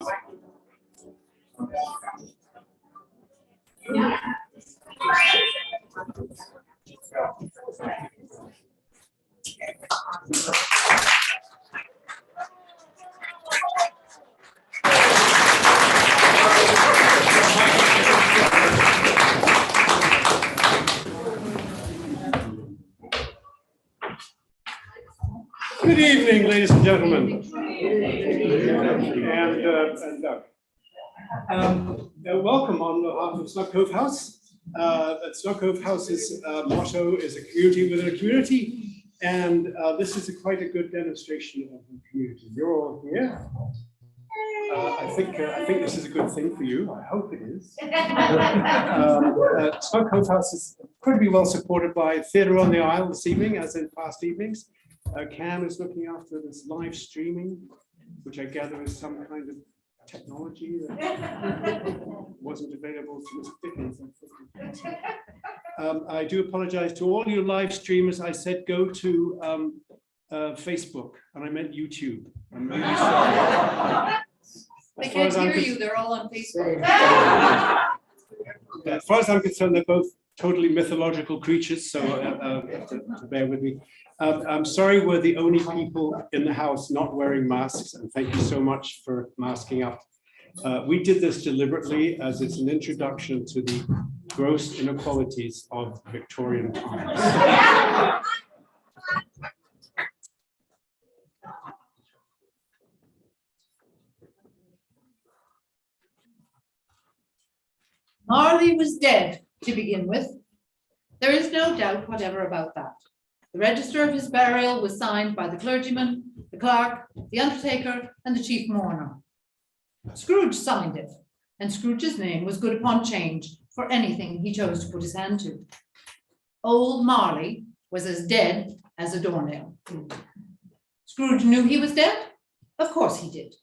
Good evening, ladies and gentlemen. Welcome on behalf of Snug Cove House. Snug Cove House's motto is a community within a community, and this is quite a good demonstration of the community. You're all here. I think this is a good thing for you. I hope it is. Snug Cove House is incredibly well supported by Theatre on the Isle this evening, as in past evenings. Cam is looking after this live streaming, which I gather is some kind of technology that wasn't available to Mr. Dickens. I do apologize to all you live streamers. I said go to Facebook, and I meant YouTube. I'm really sorry. They can't hear you, they're all on Facebook. As far as I'm concerned, they're both totally mythological creatures, so to bear with me. I'm sorry we're the only people in the house not wearing masks, and thank you so much for masking up. We did this deliberately as it's an introduction to the gross inequalities of Victorian times. Marley was dead to begin with. There is no doubt whatever about that. The register of his burial was signed by the clergyman, the clerk, the undertaker, and the chief mourner. Scrooge signed it, and Scrooge's name was good upon change for anything he chose to put his hand to. Old Marley was as dead as a doornail. Scrooge knew he was dead? Of course he did.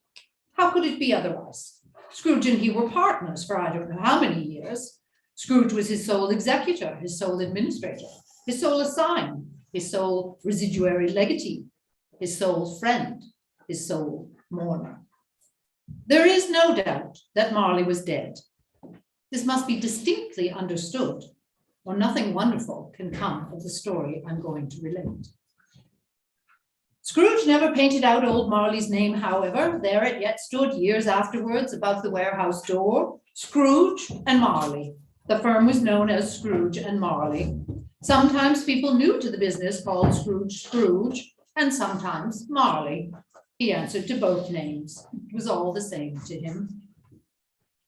How could it be otherwise? Scrooge and he were partners for I don't know how many years. Scrooge was his sole executor, his sole administrator, his sole assign, his sole residuary legatee, his sole friend, his sole mourner. There is no doubt that Marley was dead. This must be distinctly understood, or nothing wonderful can come of the story I'm going to relate. Scrooge never painted out old Marley's name, however. There it yet stood years afterwards above the warehouse door, Scrooge and Marley. The firm was known as Scrooge and Marley. Sometimes people new to the business called Scrooge, and sometimes Marley. He answered to both names. It was all the same to him.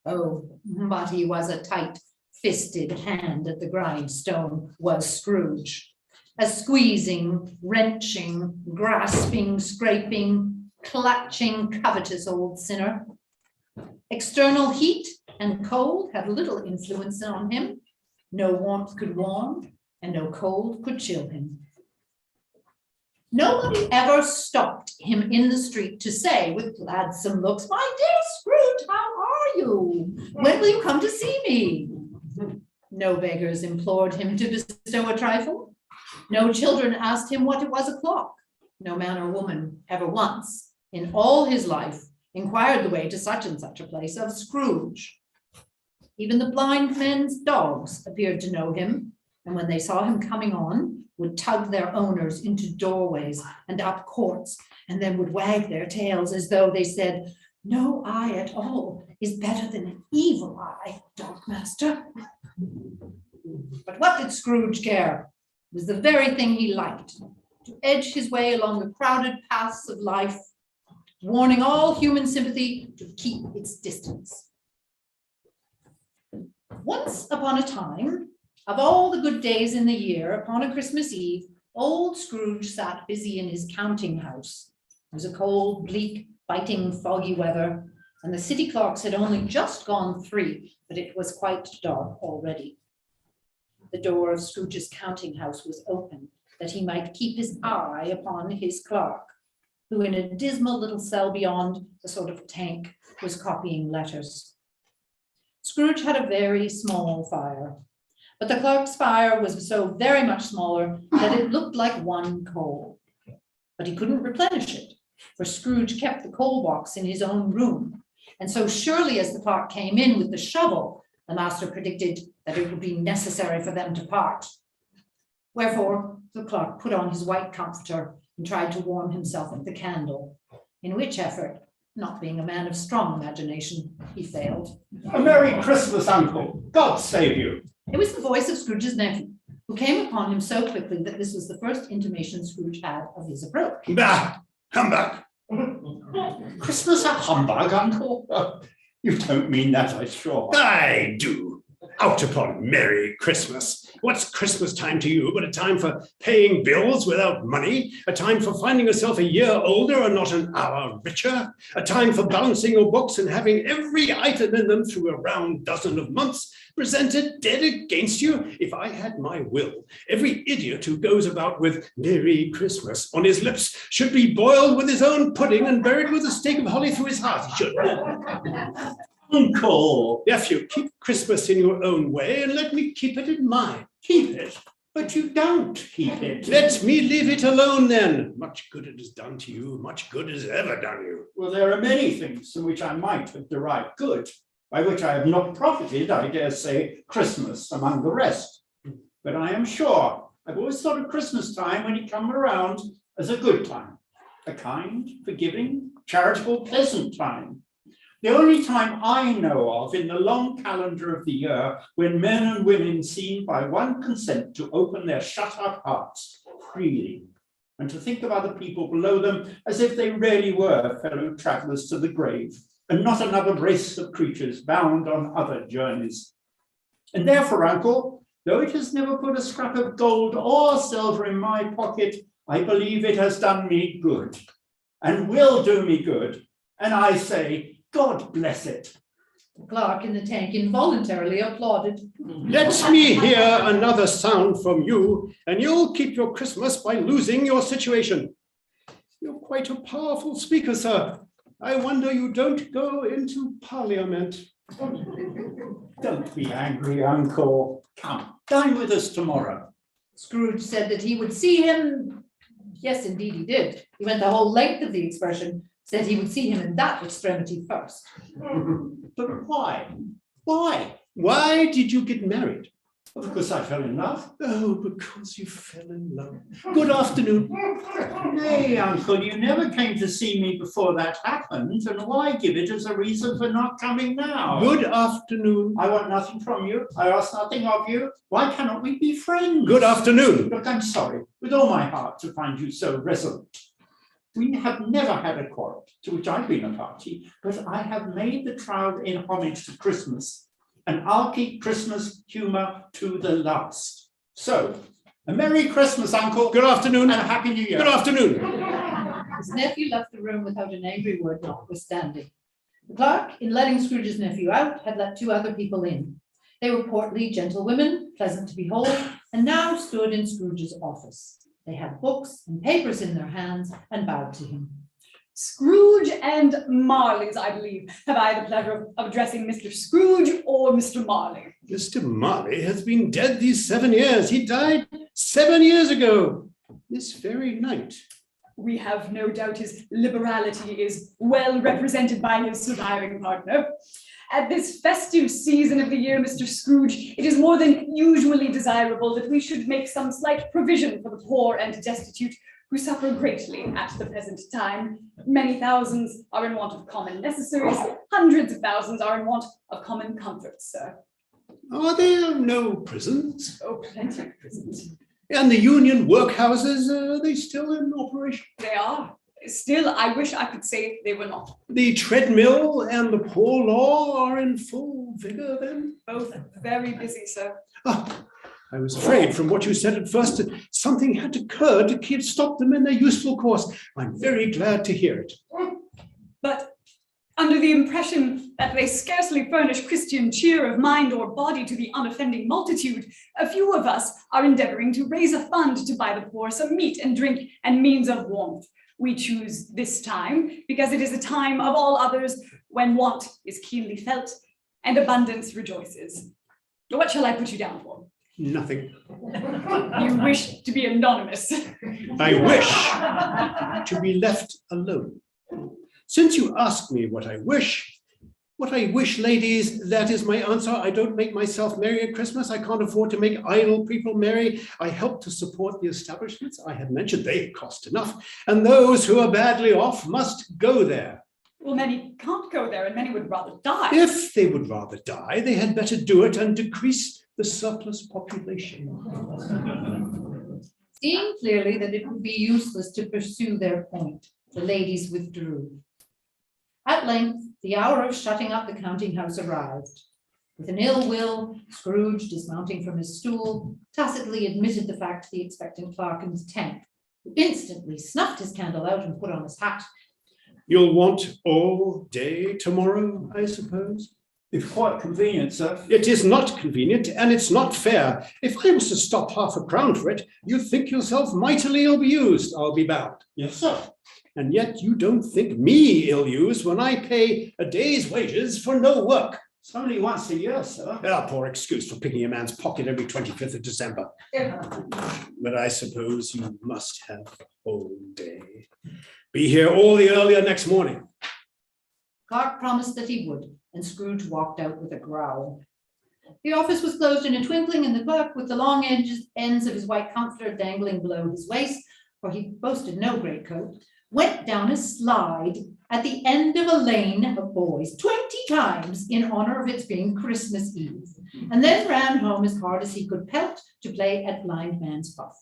Oh, but he was a tight-fisted hand at the grindstone, was Scrooge. A squeezing, wrenching, grasping, scraping, clutching, covetous old sinner. External heat and cold had little influence on him. No warmth could warm, and no cold could chill him. Nobody ever stopped him in the street to say with gladsome looks, "My dear Scrooge, how are you? When will you come to see me?" No beggars implored him to bestow a trifle. No children asked him what it was o'clock. No man or woman ever once, in all his life, inquired the way to such and such a place of Scrooge. Even the blind men's dogs appeared to know him, and when they saw him coming on, would tug their owners into doorways and up courts, and then would wag their tails as though they said, "No eye at all is better than an evil eye, dog master." But what did Scrooge care? It was the very thing he liked, to edge his way along the crowded paths of life, warning all human sympathy to keep its distance. Once upon a time, of all the good days in the year, upon a Christmas Eve, old Scrooge sat busy in his counting house. It was a cold, bleak, biting, foggy weather, and the city clocks had only just gone 3, but it was quite dark already. The door of Scrooge's counting house was open, that he might keep his eye upon his clerk, who in a dismal little cell beyond, a sort of tank, was copying letters. Scrooge had a very small fire, but the clerk's fire was so very much smaller that it looked like one coal. But he couldn't replenish it, for Scrooge kept the coal box in his own room, And so surely as the clerk came in with the shovel, the master predicted that it would be necessary for them to part. Wherefore the clerk put on his white comforter and tried to warm himself at the candle, in which effort, not being a man of strong imagination, he failed. A Merry Christmas, Uncle. God save you. It was the voice of Scrooge's nephew, who came upon him so quickly that this was the first intimation Scrooge had of his approach. Bah, humbug. Christmas a humbug, Uncle? You don't mean that, I'm sure. I do. Out upon Merry Christmas. What's Christmas time to you but a time for paying bills without money? A time for finding yourself a year older and not an hour richer? A time for balancing your books and having every item in them through a round dozen of months presented dead against you? If I had my will, every idiot who goes about with Merry Christmas on his lips should be boiled with his own pudding and buried with a stake of holly through his heart. He should. Uncle. Nephew, keep Christmas in your own way and let me keep it in mine. Keep it. But you don't keep it. Let me leave it alone then. Much good it has done to you, much good has ever done you. Well, there are many things from which I might have derived good, by which I have not profited, I dare say, Christmas among the rest. But I am sure I've always thought of Christmas time when it comes around as a good time, a kind, forgiving, charitable, pleasant time. The only time I know of in the long calendar of the year when men and women seem by one consent to open their shut-up hearts freely and to think of other people below them as if they really were fellow travelers to the grave and not another race of creatures bound on other journeys. And therefore, Uncle, though it has never put a scrap of gold or silver in my pocket, I believe it has done me good and will do me good. And I say, God bless it. The clerk in the tank involuntarily applauded. Let me hear another sound from you, and you'll keep your Christmas by losing your situation. You're quite a powerful speaker, sir. I wonder you don't go into Parliament. Don't be angry, Uncle. Come, dine with us tomorrow. Scrooge said that he would see him. Yes, indeed he did. He went the whole length of the expression, said he would see him in that extremity first. But why? Why? Why did you get married? Because I fell in love. Oh, because you fell in love. Good afternoon. Nay, Uncle, you never came to see me before that happened, and why give it as a reason for not coming now? Good afternoon. I want nothing from you. I ask nothing of you. Why cannot we be friends? Good afternoon. Look, I'm sorry, with all my heart, to find you so resolute. We have never had a quarrel, to which I've been a party, but I have made the trial in homage to Christmas, and I'll keep Christmas humour to the last. So, a Merry Christmas, Uncle. Good afternoon. And a Happy New Year. Good afternoon. His nephew left the room without an angry word notwithstanding. The clerk, in letting Scrooge's nephew out, had let two other people in. They were portly gentlewomen, pleasant to behold, and now stood in Scrooge's office. They had books and papers in their hands and bowed to him. Scrooge and Marley's, I believe. Have I the pleasure of addressing Mr. Scrooge or Mr. Marley? Mr. Marley has been dead these 7 years. He died 7 years ago, this very night. We have no doubt his liberality is well represented by his surviving partner. At this festive season of the year, Mr. Scrooge, it is more than usually desirable that we should make some slight provision for the poor and destitute who suffer greatly at the present time. Many thousands are in want of common necessaries. Hundreds of thousands are in want of common comforts, sir. Are there no prisons? Oh, plenty of prisons. And the union workhouses, are they still in operation? They are. Still, I wish I could say they were not. The treadmill and the poor law are in full vigor then? Both very busy, sir. Ah, I was afraid from what you said at first that something had occurred to stop them in their useful course. I'm very glad to hear it. But under the impression that they scarcely furnish Christian cheer of mind or body to the unoffending multitude, a few of us are endeavoring to raise a fund to buy the poor some meat and drink and means of warmth. We choose this time because it is a time of all others when want is keenly felt and abundance rejoices. What shall I put you down for? Nothing. You wish to be anonymous. I wish to be left alone. Since you ask me what I wish, What I wish, ladies, that is my answer. I don't make myself merry at Christmas. I can't afford to make idle people merry. I help to support the establishments I had mentioned. They cost enough. And those who are badly off must go there. Well, many can't go there and many would rather die. If they would rather die, they had better do it and decrease the surplus population. Seeing clearly that it would be useless to pursue their point, the ladies withdrew. At length, the hour of shutting up the counting house arrived. With an ill will, Scrooge, dismounting from his stool, tacitly admitted the fact to the expectant clerk in his tent, who instantly snuffed his candle out and put on his hat. You'll want all day tomorrow, I suppose? It's quite convenient, sir. It is not convenient, and it's not fair. If I was to stop £half-a-crown for it, you'd think yourself mightily ill-used, I'll be bound. Yes, sir. And yet you don't think me ill-used when I pay a day's wages for no work. It's only once a year, sir. Ah, poor excuse for picking a man's pocket every 25th of December. But I suppose you must have the whole day. Be here all the earlier next morning. Clark promised that he would, and Scrooge walked out with a growl. The office was closed in a twinkling, and the clerk, with the long ends of his white comforter dangling below his waist, for he boasted no greatcoat, went down a slide at the end of a lane of boys 20 times in honor of its being Christmas Eve, and then ran home as hard as he could pelt to play at blind man's buff.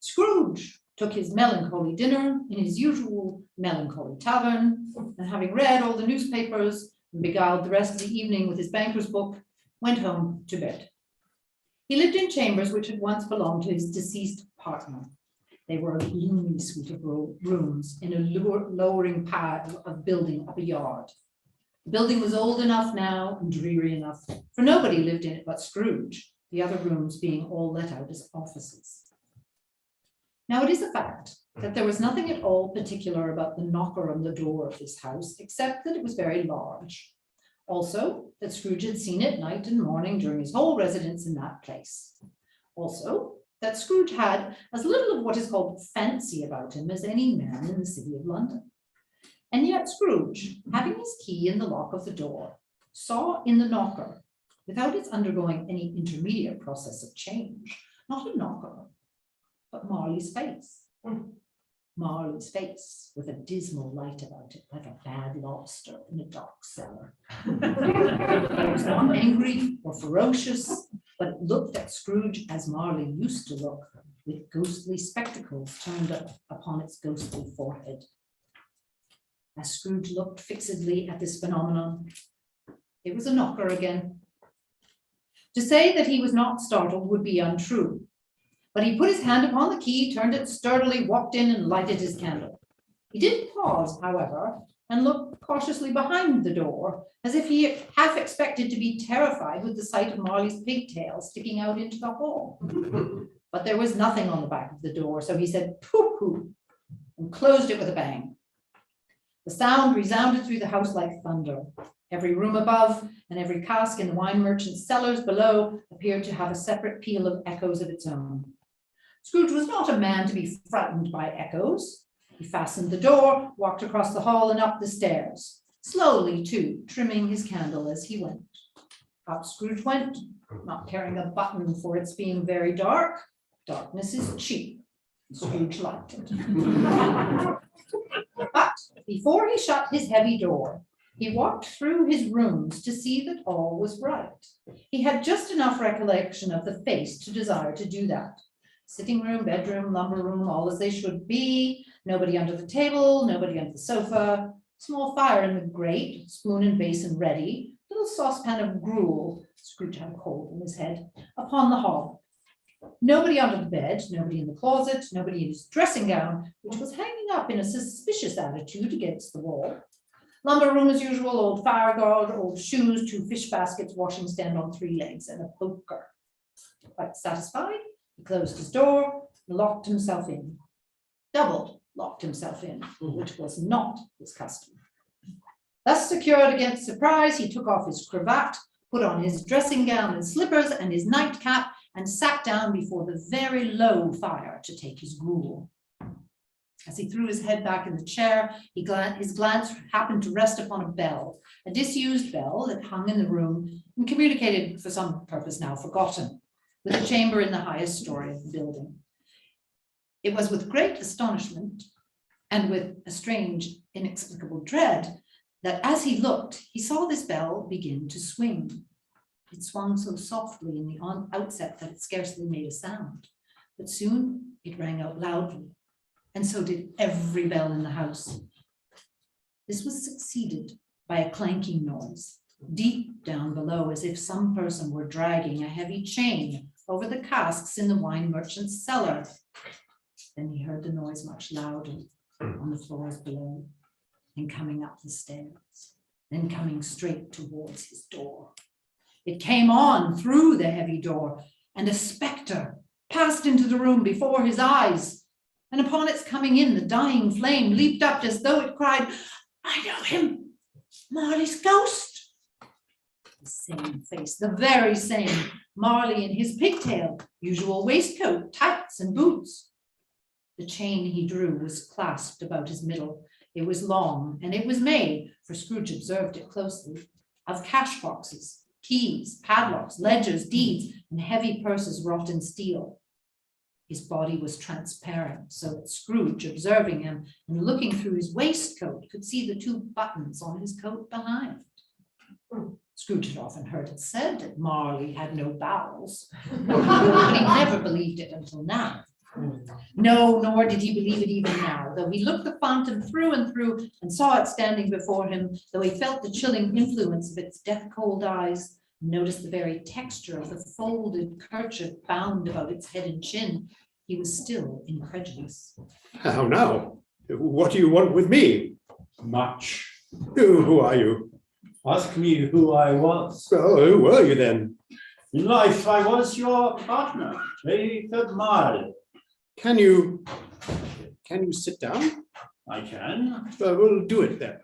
Scrooge took his melancholy dinner in his usual melancholy tavern, and having read all the newspapers and beguiled the rest of the evening with his banker's book, went home to bed. He lived in chambers which had once belonged to his deceased partner. They were a gloomy suite of rooms in a lowering pad of building up a yard. The building was old enough now and dreary enough, for nobody lived in it but Scrooge, the other rooms being all let out as offices. Now it is a fact that there was nothing at all particular about the knocker on the door of this house, except that it was very large. Also, that Scrooge had seen it night and morning during his whole residence in that place. Also, that Scrooge had as little of what is called fancy about him as any man in the city of London. And yet Scrooge, having his key in the lock of the door, saw in the knocker, without its undergoing any intermediate process of change, not a knocker, but Marley's face. Marley's face with a dismal light about it, like a bad lobster in a dark cellar. It was not angry or ferocious, but it looked at Scrooge as Marley used to look, with ghostly spectacles turned up upon its ghostly forehead. As Scrooge looked fixedly at this phenomenon, it was a knocker again. To say that he was not startled would be untrue. But he put his hand upon the key, turned it sturdily, walked in and lighted his candle. He did pause, however, and look cautiously behind the door, as if he half expected to be terrified with the sight of Marley's pigtail sticking out into the hall. But there was nothing on the back of the door, so he said, "Pooh-pooh," and closed it with a bang. The sound resounded through the house like thunder. Every room above and every cask in the wine merchant's cellars below appeared to have a separate peal of echoes of its own. Scrooge was not a man to be frightened by echoes. He fastened the door, walked across the hall and up the stairs, slowly too, trimming his candle as he went. Up Scrooge went, not caring a button for its being very dark. Darkness is cheap. Scrooge liked it. But before he shut his heavy door, he walked through his rooms to see that all was right. He had just enough recollection of the face to desire to do that. Sitting room, bedroom, lumber room, all as they should be. Nobody under the table, nobody under the sofa. Small fire in the grate, spoon and basin ready. Little saucepan of gruel, Scrooge had a cold in his head, upon the hob. Nobody under the bed, nobody in the closet, nobody in his dressing gown, which was hanging up in a suspicious attitude against the wall. Lumber room as usual, old fire guard, old shoes, 2 fish baskets, washing stand on 3 legs, and a poker. Quite satisfied, he closed his door, locked himself in. Double locked himself in, which was not his custom. Thus secured against surprise, he took off his cravat, put on his dressing gown and slippers and his nightcap, and sat down before the very low fire to take his gruel. As he threw his head back in the chair, his glance happened to rest upon a bell, a disused bell that hung in the room and communicated for some purpose now forgotten, with a chamber in the highest story of the building. It was with great astonishment and with a strange, inexplicable dread that as he looked, he saw this bell begin to swing. It swung so softly in the outset that it scarcely made a sound, but soon it rang out loudly, and so did every bell in the house. This was succeeded by a clanking noise, deep down below, as if some person were dragging a heavy chain over the casks in the wine merchant's cellar. Then he heard the noise much louder on the floors below, and coming up the stairs, then coming straight towards his door. It came on through the heavy door, and a spectre passed into the room before his eyes. And upon its coming in, the dying flame leaped up as though it cried, "I know him, Marley's ghost." The same face, the very same, Marley in his pigtail, usual waistcoat, tights, and boots. The chain he drew was clasped about his middle. It was long, and it was made, for Scrooge observed it closely, of cash boxes, keys, padlocks, ledgers, deeds, and heavy purses wrought in steel. His body was transparent, so that Scrooge, observing him and looking through his waistcoat, could see the two buttons on his coat behind. Scrooge had often heard it said that Marley had no bowels, but he never believed it until now. No, nor did he believe it even now, though he looked the fountain through and through and saw it standing before him, though he felt the chilling influence of its death-cold eyes, noticed the very texture of the folded kerchief bound about its head and chin, he was still incredulous. How now? What do you want with me? Much. Who are you? Ask me who I was. Well, who were you then? In life, I was your partner, Jacob Marley. Can you sit down? I can. We'll do it then.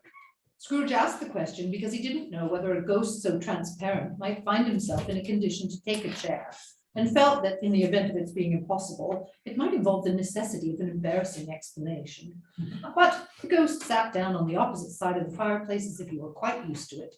Scrooge asked the question because he didn't know whether a ghost so transparent might find himself in a condition to take a chair, and felt that in the event of its being impossible, it might involve the necessity of an embarrassing explanation. But the ghost sat down on the opposite side of the fireplace as if he were quite used to it.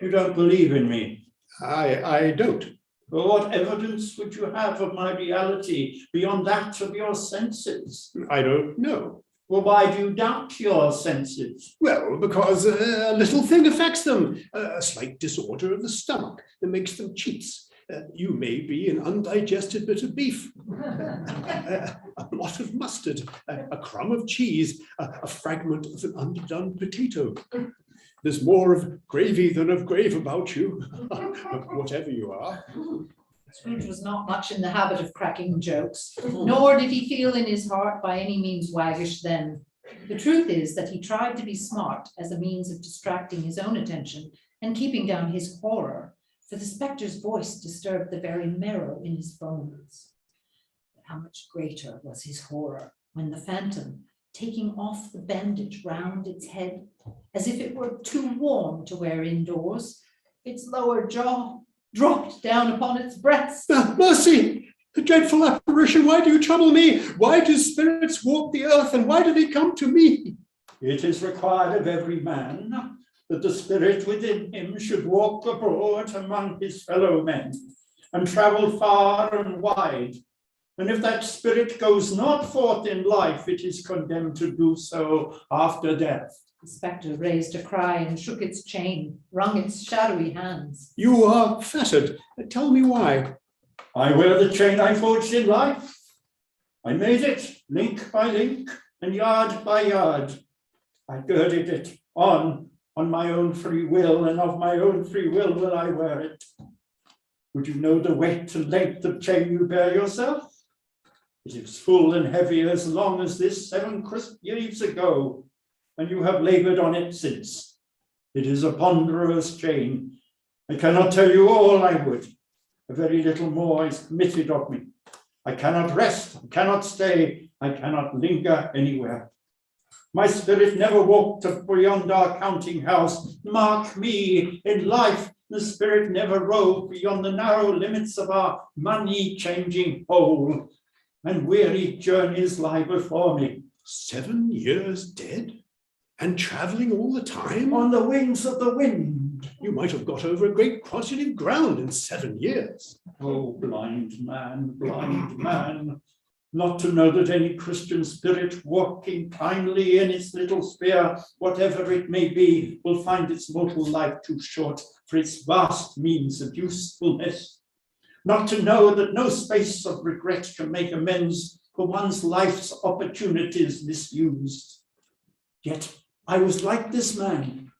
You don't believe in me. I don't. Well, what evidence would you have of my reality beyond that of your senses? I don't know. Well, why do you doubt your senses? Well, because a little thing affects them. A slight disorder of the stomach that makes them cheats. You may be an undigested bit of beef, a lot of mustard, a crumb of cheese, a fragment of an underdone potato. There's more of gravy than of grave about you, whatever you are. Scrooge was not much in the habit of cracking jokes, nor did he feel in his heart by any means waggish then. The truth is that he tried to be smart as a means of distracting his own attention and keeping down his horror, for the spectre's voice disturbed the very marrow in his bones. But how much greater was his horror when the phantom, taking off the bandage round its head, as if it were too warm to wear indoors, its lower jaw dropped down upon its breast. Mercy! The dreadful apparition, why do you trouble me? Why do spirits walk the earth, and why do they come to me? It is required of every man that the spirit within him should walk abroad among his fellow men and travel far and wide. And if that spirit goes not forth in life, it is condemned to do so after death. The spectre raised a cry and shook its chain, wrung its shadowy hands. You are fettered. Tell me why. I wear the chain I forged in life. I made it link by link and yard by yard. I girded it on my own free will, and of my own free will I wear it. Would you know the weight and length of chain you bear yourself? It is full and heavy as long as this 7 crisp years ago, and you have labored on it since. It is a ponderous chain. I cannot tell you all I would. A very little more is committed of me. I cannot rest, I cannot stay, I cannot linger anywhere. My spirit never walked beyond our counting house. Mark me, in life, the spirit never roved beyond the narrow limits of our money-changing hole. And weary journeys lie before me. 7 years dead? And traveling all the time? On the wings of the wind. You might have got over a great quantity of ground in 7 years. Oh, blind man, not to know that any Christian spirit walking kindly in its little sphere, whatever it may be, will find its mortal life too short for its vast means of usefulness. Not to know that no space of regret can make amends for one's life's opportunities misused. Yet I was like this man.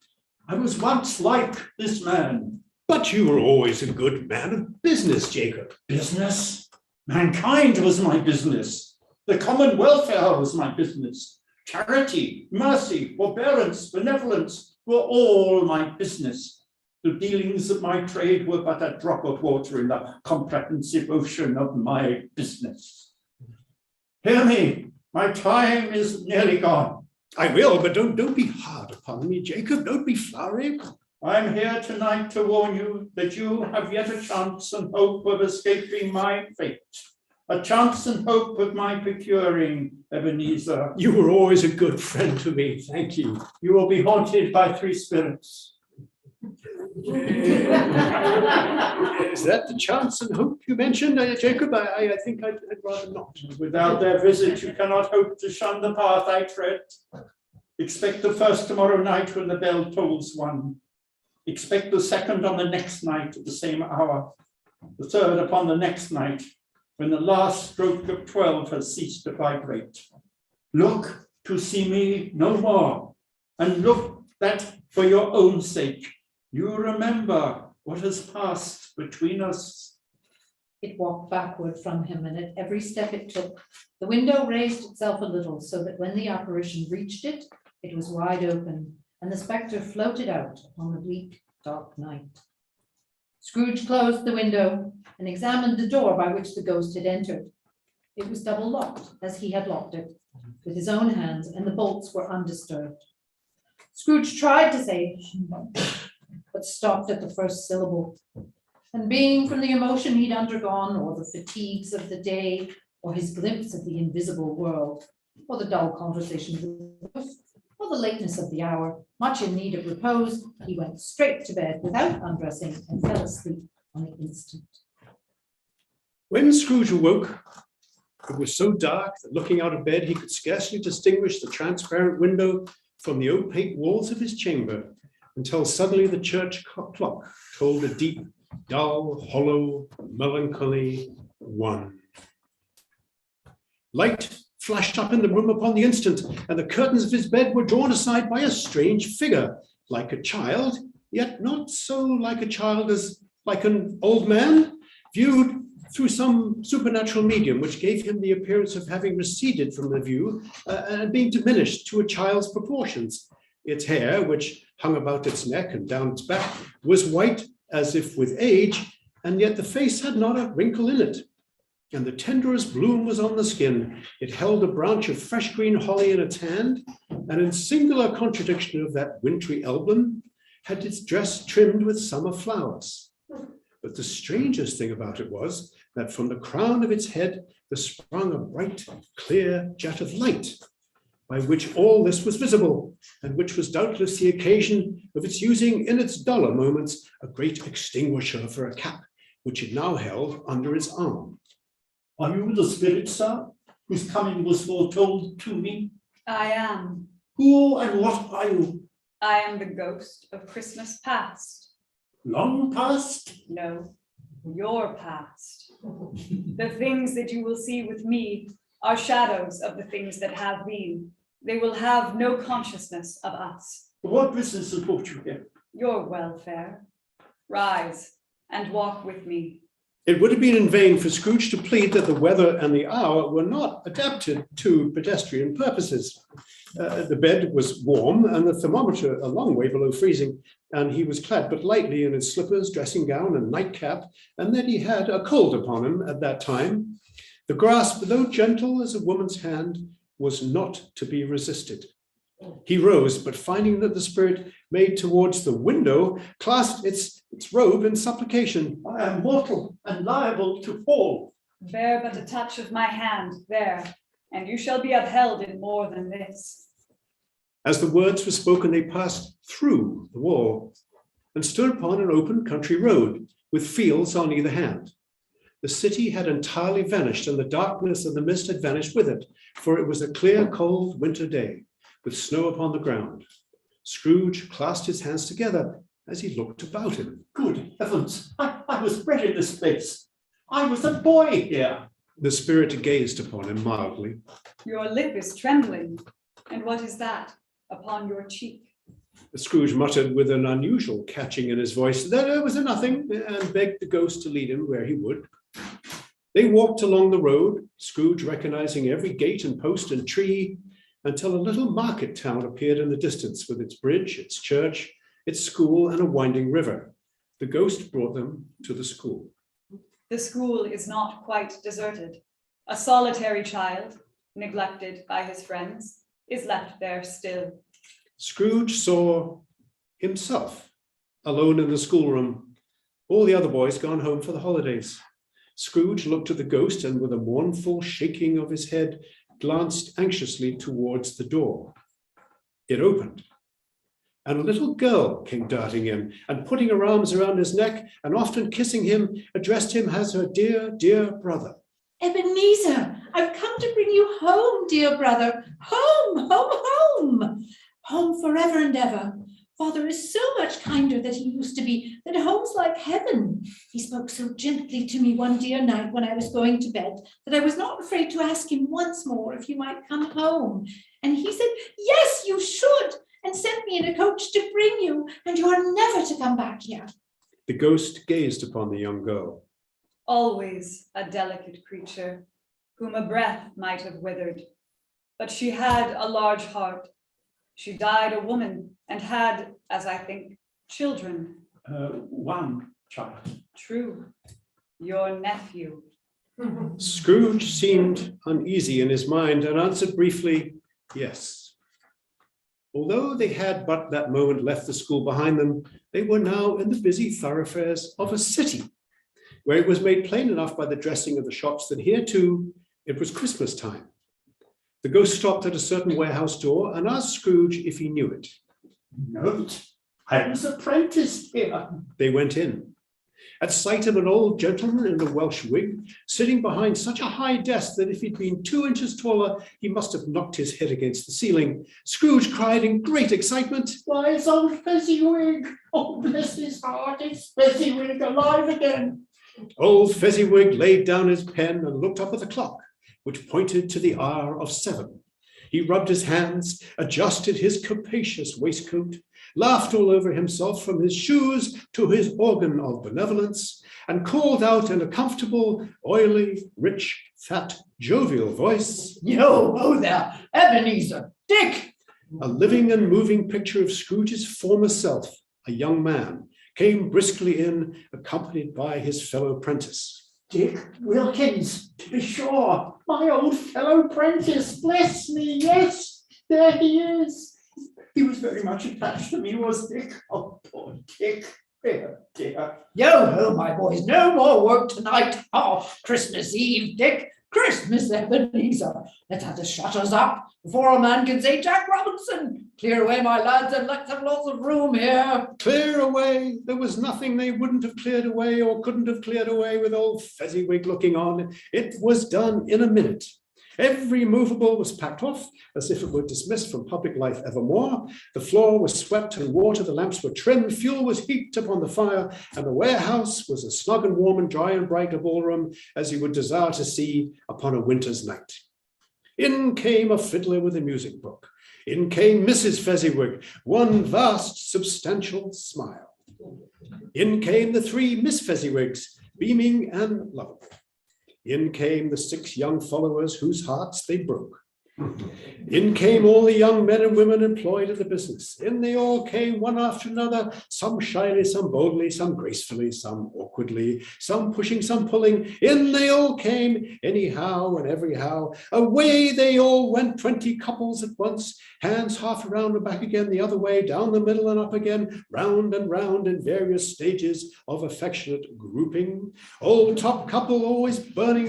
I was once like this man. But you were always a good man of business, Jacob. Business? Mankind was my business. The common welfare was my business. Charity, mercy, forbearance, benevolence were all my business. The dealings of my trade were but a drop of water in the comprehensive ocean of my business. Hear me, my time is nearly gone. I will, but don't be hard upon me, Jacob. Don't be flowery. I'm here tonight to warn you that you have yet a chance and hope of escaping my fate. A chance and hope of my procuring, Ebenezer. You were always a good friend to me. Thank you. You will be haunted by 3 spirits. Is that the chance and hope you mentioned, Jacob? I think I'd rather not. Without their visit, you cannot hope to shun the path I tread. Expect the first tomorrow night when the bell tolls 1. Expect the second on the next night at the same hour. The third upon the next night, when the last stroke of 12 has ceased to vibrate. Look to see me no more, and look that for your own sake, you remember what has passed between us. It walked backward from him, and at every step it took, the window raised itself a little so that when the apparition reached it, it was wide open, and the spectre floated out upon the bleak, dark night. Scrooge closed the window and examined the door by which the ghost had entered. It was double locked, as he had locked it, with his own hands, and the bolts were undisturbed. Scrooge tried to say, but stopped at the first syllable. And being from the emotion he'd undergone, or the fatigues of the day, or his glimpse of the invisible world, or the dull conversations of the ghost, or the lateness of the hour, much in need of repose, he went straight to bed without undressing and fell asleep on the instant. When Scrooge awoke, it was so dark that looking out of bed, he could scarcely distinguish the transparent window from the opaque walls of his chamber, until suddenly the church clock told a deep, dull, hollow, melancholy 1. Light flashed up in the room upon the instant, and the curtains of his bed were drawn aside by a strange figure, like a child, yet not so like a child as like an old man, viewed through some supernatural medium, which gave him the appearance of having receded from the view and being diminished to a child's proportions. Its hair, which hung about its neck and down its back, was white as if with age, and yet the face had not a wrinkle in it. And the tenderest bloom was on the skin. It held a branch of fresh green holly in its hand, and in singular contradiction of that wintry emblem, had its dress trimmed with summer flowers. But the strangest thing about it was that from the crown of its head there sprung a bright, clear jet of light, by which all this was visible, and which was doubtless the occasion of its using in its duller moments a great extinguisher for a cap, which it now held under its arm. Are you the spirit, sir, whose coming was foretold to me? I am. Who and what are you? I am the ghost of Christmas past. Long past? No, your past. The things that you will see with me are shadows of the things that have been. They will have no consciousness of us. What business has brought you here? Your welfare. Rise and walk with me. It would have been in vain for Scrooge to plead that the weather and the hour were not adapted to pedestrian purposes. The bed was warm and the thermometer a long way below freezing, and he was clad but lightly in his slippers, dressing gown, and nightcap, and that he had a cold upon him at that time. The grasp, though gentle as a woman's hand, was not to be resisted. He rose, but finding that the spirit made towards the window, clasped its robe in supplication. I am mortal and liable to fall. Bear but a touch of my hand there, and you shall be upheld in more than this. As the words were spoken, they passed through the wall and stood upon an open country road with fields on either hand. The city had entirely vanished, and the darkness and the mist had vanished with it, for it was a clear, cold winter day with snow upon the ground. Scrooge clasped his hands together as he looked about him. Good heavens, I was bred in this place. I was a boy here. The spirit gazed upon him mildly. Your lip is trembling. And what is that upon your cheek? Scrooge muttered with an unusual catching in his voice that it was a nothing, and begged the ghost to lead him where he would. They walked along the road, Scrooge recognizing every gate and post and tree, until a little market town appeared in the distance with its bridge, its church, its school, and a winding river. The ghost brought them to the school. The school is not quite deserted. A solitary child, neglected by his friends, is left there still. Scrooge saw himself alone in the schoolroom, all the other boys gone home for the holidays. Scrooge looked at the ghost and with a mournful shaking of his head, glanced anxiously towards the door. It opened, and a little girl came darting in and putting her arms around his neck and often kissing him, addressed him as her dear, dear brother. Ebenezer, I've come to bring you home, dear brother. Home, home, home. Home forever and ever. Father is so much kinder than he used to be, that home's like heaven. He spoke so gently to me one dear night when I was going to bed that I was not afraid to ask him once more if he might come home. And he said, yes, you should, and sent me in a coach to bring you, and you are never to come back here. The ghost gazed upon the young girl. Always a delicate creature, whom a breath might have withered. But she had a large heart. She died a woman and had, as I think, children. One child. True, your nephew. Scrooge seemed uneasy in his mind and answered briefly, yes. Although they had but that moment left the school behind them, they were now in the busy thoroughfares of a city, where it was made plain enough by the dressing of the shops that here too it was Christmas time. The ghost stopped at a certain warehouse door and asked Scrooge if he knew it. Note, I was apprenticed here. They went in. At sight of an old gentleman in a Welsh wig, sitting behind such a high desk that if he'd been 2 inches taller, he must have knocked his head against the ceiling, Scrooge cried in great excitement, Why, it's old Fezziwig. Oh, bless his heart, it's Fezziwig alive again. Old Fezziwig laid down his pen and looked up at the clock, which pointed to the hour of 7. He rubbed his hands, adjusted his capacious waistcoat, laughed all over himself from his shoes to his organ of benevolence, and called out in a comfortable, oily, rich, fat, jovial voice, Yo, ho there, Ebenezer, Dick. a living and moving picture of Scrooge's former self, a young man, came briskly in, accompanied by his fellow apprentice. Dick Wilkins, to be sure, my old fellow apprentice, bless me, yes, there he is. He was very much attached to me, was Dick? Oh, poor Dick, dear, dear. Yo ho, my boys, no more work tonight. Oh, Christmas Eve, Dick. Christmas, Ebenezer. Let's have the shutters up before a man can say Jack Robinson. Clear away, my lads, and let's have lots of room here. Clear away. There was nothing they wouldn't have cleared away or couldn't have cleared away with old Fezziwig looking on. It was done in a minute. Every movable was packed off as if it were dismissed from public life evermore. The floor was swept and water, the lamps were trimmed, fuel was heaped upon the fire, and the warehouse was as snug and warm and dry and bright a ballroom as you would desire to see upon a winter's night. In came a fiddler with a music book. In came Mrs. Fezziwig, one vast substantial smile. In came the 3 Miss Fezziwigs, beaming and lovable. In came the 6 young followers whose hearts they broke. In came all the young men and women employed in the business. In they all came, one after another, some shyly, some boldly, some gracefully, some awkwardly, some pushing, some pulling. In they all came, anyhow and everyhow. Away they all went, 20 couples at once, hands half around and back again the other way, down the middle and up again, round and round in various stages of affectionate grouping. Old top couple always burning,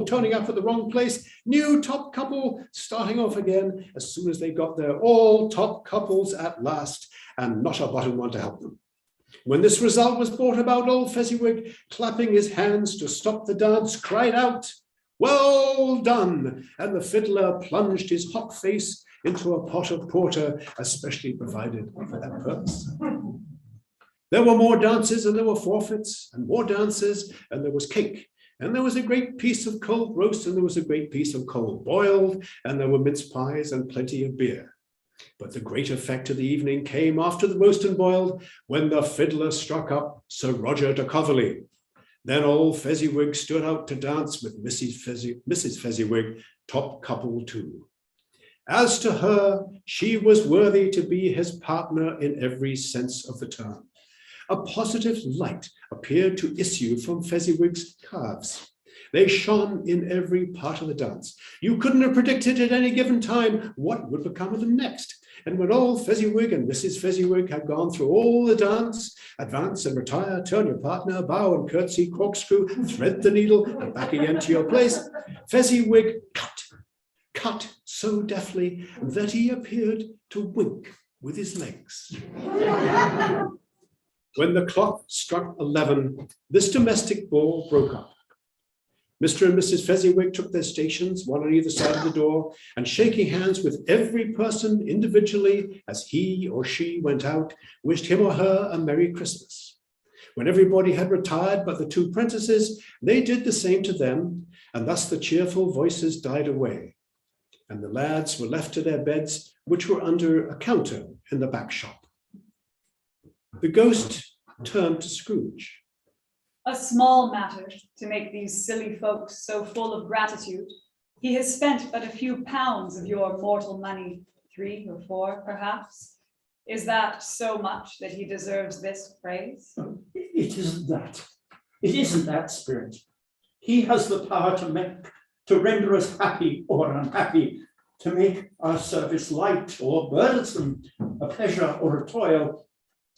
turning up at the wrong place. New top couple starting off again as soon as they got there. All top couples at last, and not a bottom one to help them. When this result was brought about, old Fezziwig, clapping his hands to stop the dance, cried out, "Well done!" And the fiddler plunged his hot face into a pot of porter, especially provided for that purpose. There were more dances, and there were forfeits, and more dances, and there was cake. And there was a great piece of cold roast, and there was a great piece of cold boiled, and there were mince pies and plenty of beer. But the great effect of the evening came after the roast and boiled, when the fiddler struck up Sir Roger de Coverley. Then old Fezziwig stood out to dance with Mrs. Fezziwig, top couple too. As to her, she was worthy to be his partner in every sense of the term. A positive light appeared to issue from Fezziwig's calves. They shone in every part of the dance. You couldn't have predicted at any given time what would become of them next. And when old Fezziwig and Mrs. Fezziwig had gone through all the dance, advance and retire, turn your partner, bow and curtsy, corkscrew, thread the needle, and back again to your place, Fezziwig cut so deftly that he appeared to wink with his legs. When the clock struck 11, this domestic ball broke up. Mr. and Mrs. Fezziwig took their stations, one on either side of the door, and shaking hands with every person individually as he or she went out, wished him or her a Merry Christmas. When everybody had retired but the two prentices, they did the same to them, and thus the cheerful voices died away, and the lads were left to their beds, which were under a counter in the back shop. The ghost turned to Scrooge. A small matter to make these silly folks so full of gratitude. He has spent but a few pounds of your mortal money, 3 or 4 perhaps. Is that so much that he deserves this praise? It isn't that. It isn't that, Spirit. He has the power to render us happy or unhappy, to make our service light or burdensome, a pleasure or a toil.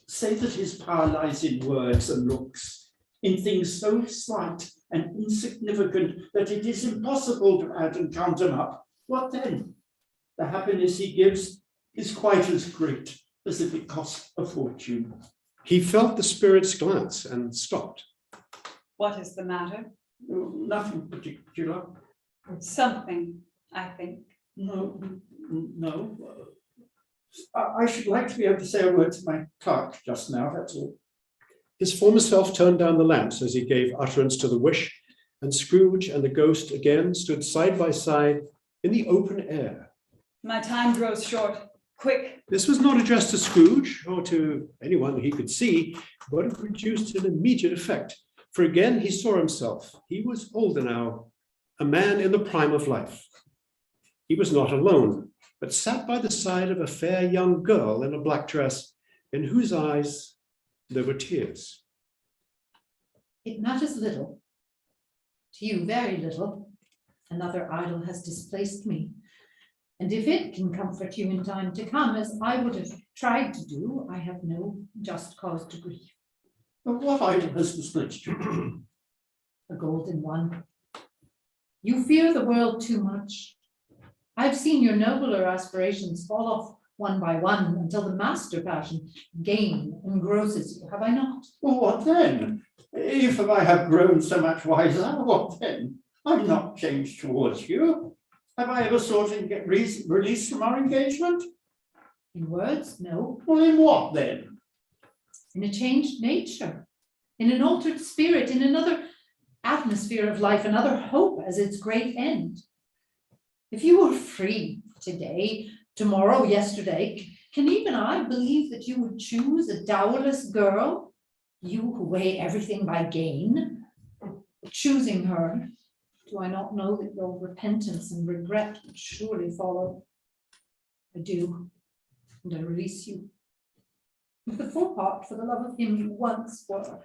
Say that his power lies in words and looks, in things so slight and insignificant that it is impossible to add and count them up. What then? The happiness he gives is quite as great as if it cost a fortune. He felt the spirit's glance and stopped. What is the matter? Nothing particular. Something, I think. No. I should like to be able to say a word to my clerk just now, that's all. His former self turned down the lamps as he gave utterance to the wish, and Scrooge and the ghost again stood side by side in the open air. My time grows short. Quick. This was not addressed to Scrooge or to anyone he could see, but it produced an immediate effect. For again he saw himself. He was older now, a man in the prime of life. He was not alone, but sat by the side of a fair young girl in a black dress, in whose eyes there were tears. It matters little. To you, very little. Another idol has displaced me. And if it can comfort you in time to come, as I would have tried to do, I have no just cause to grieve. But what idol has displaced you? A golden one. You fear the world too much. I've seen your nobler aspirations fall off one by one until the master passion, gain, engrosses you, have I not? Well, what then? If I have grown so much wiser, what then? I'm not changed towards you. Have I ever sought and get released from our engagement? In words, no. Well, in what then? In a changed nature, in an altered spirit, in another atmosphere of life, another hope as its great end. If you were free today, tomorrow, yesterday, can even I believe that you would choose a dowerless girl, you who weigh everything by gain, choosing her, Do I not know that your repentance and regret would surely follow? I do, and I release you. With the full part for the love of him you once were.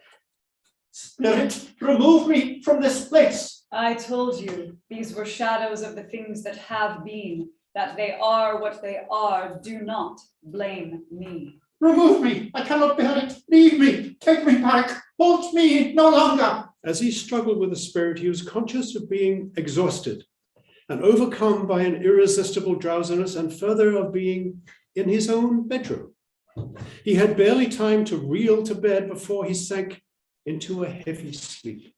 Spirit, remove me from this place. I told you, these were shadows of the things that have been, that they are what they are. Do not blame me. Remove me. I cannot bear it. Leave me. Take me back. Haunt me no longer. As he struggled with the spirit, he was conscious of being exhausted and overcome by an irresistible drowsiness, and further of being in his own bedroom. He had barely time to reel to bed before he sank into a heavy sleep.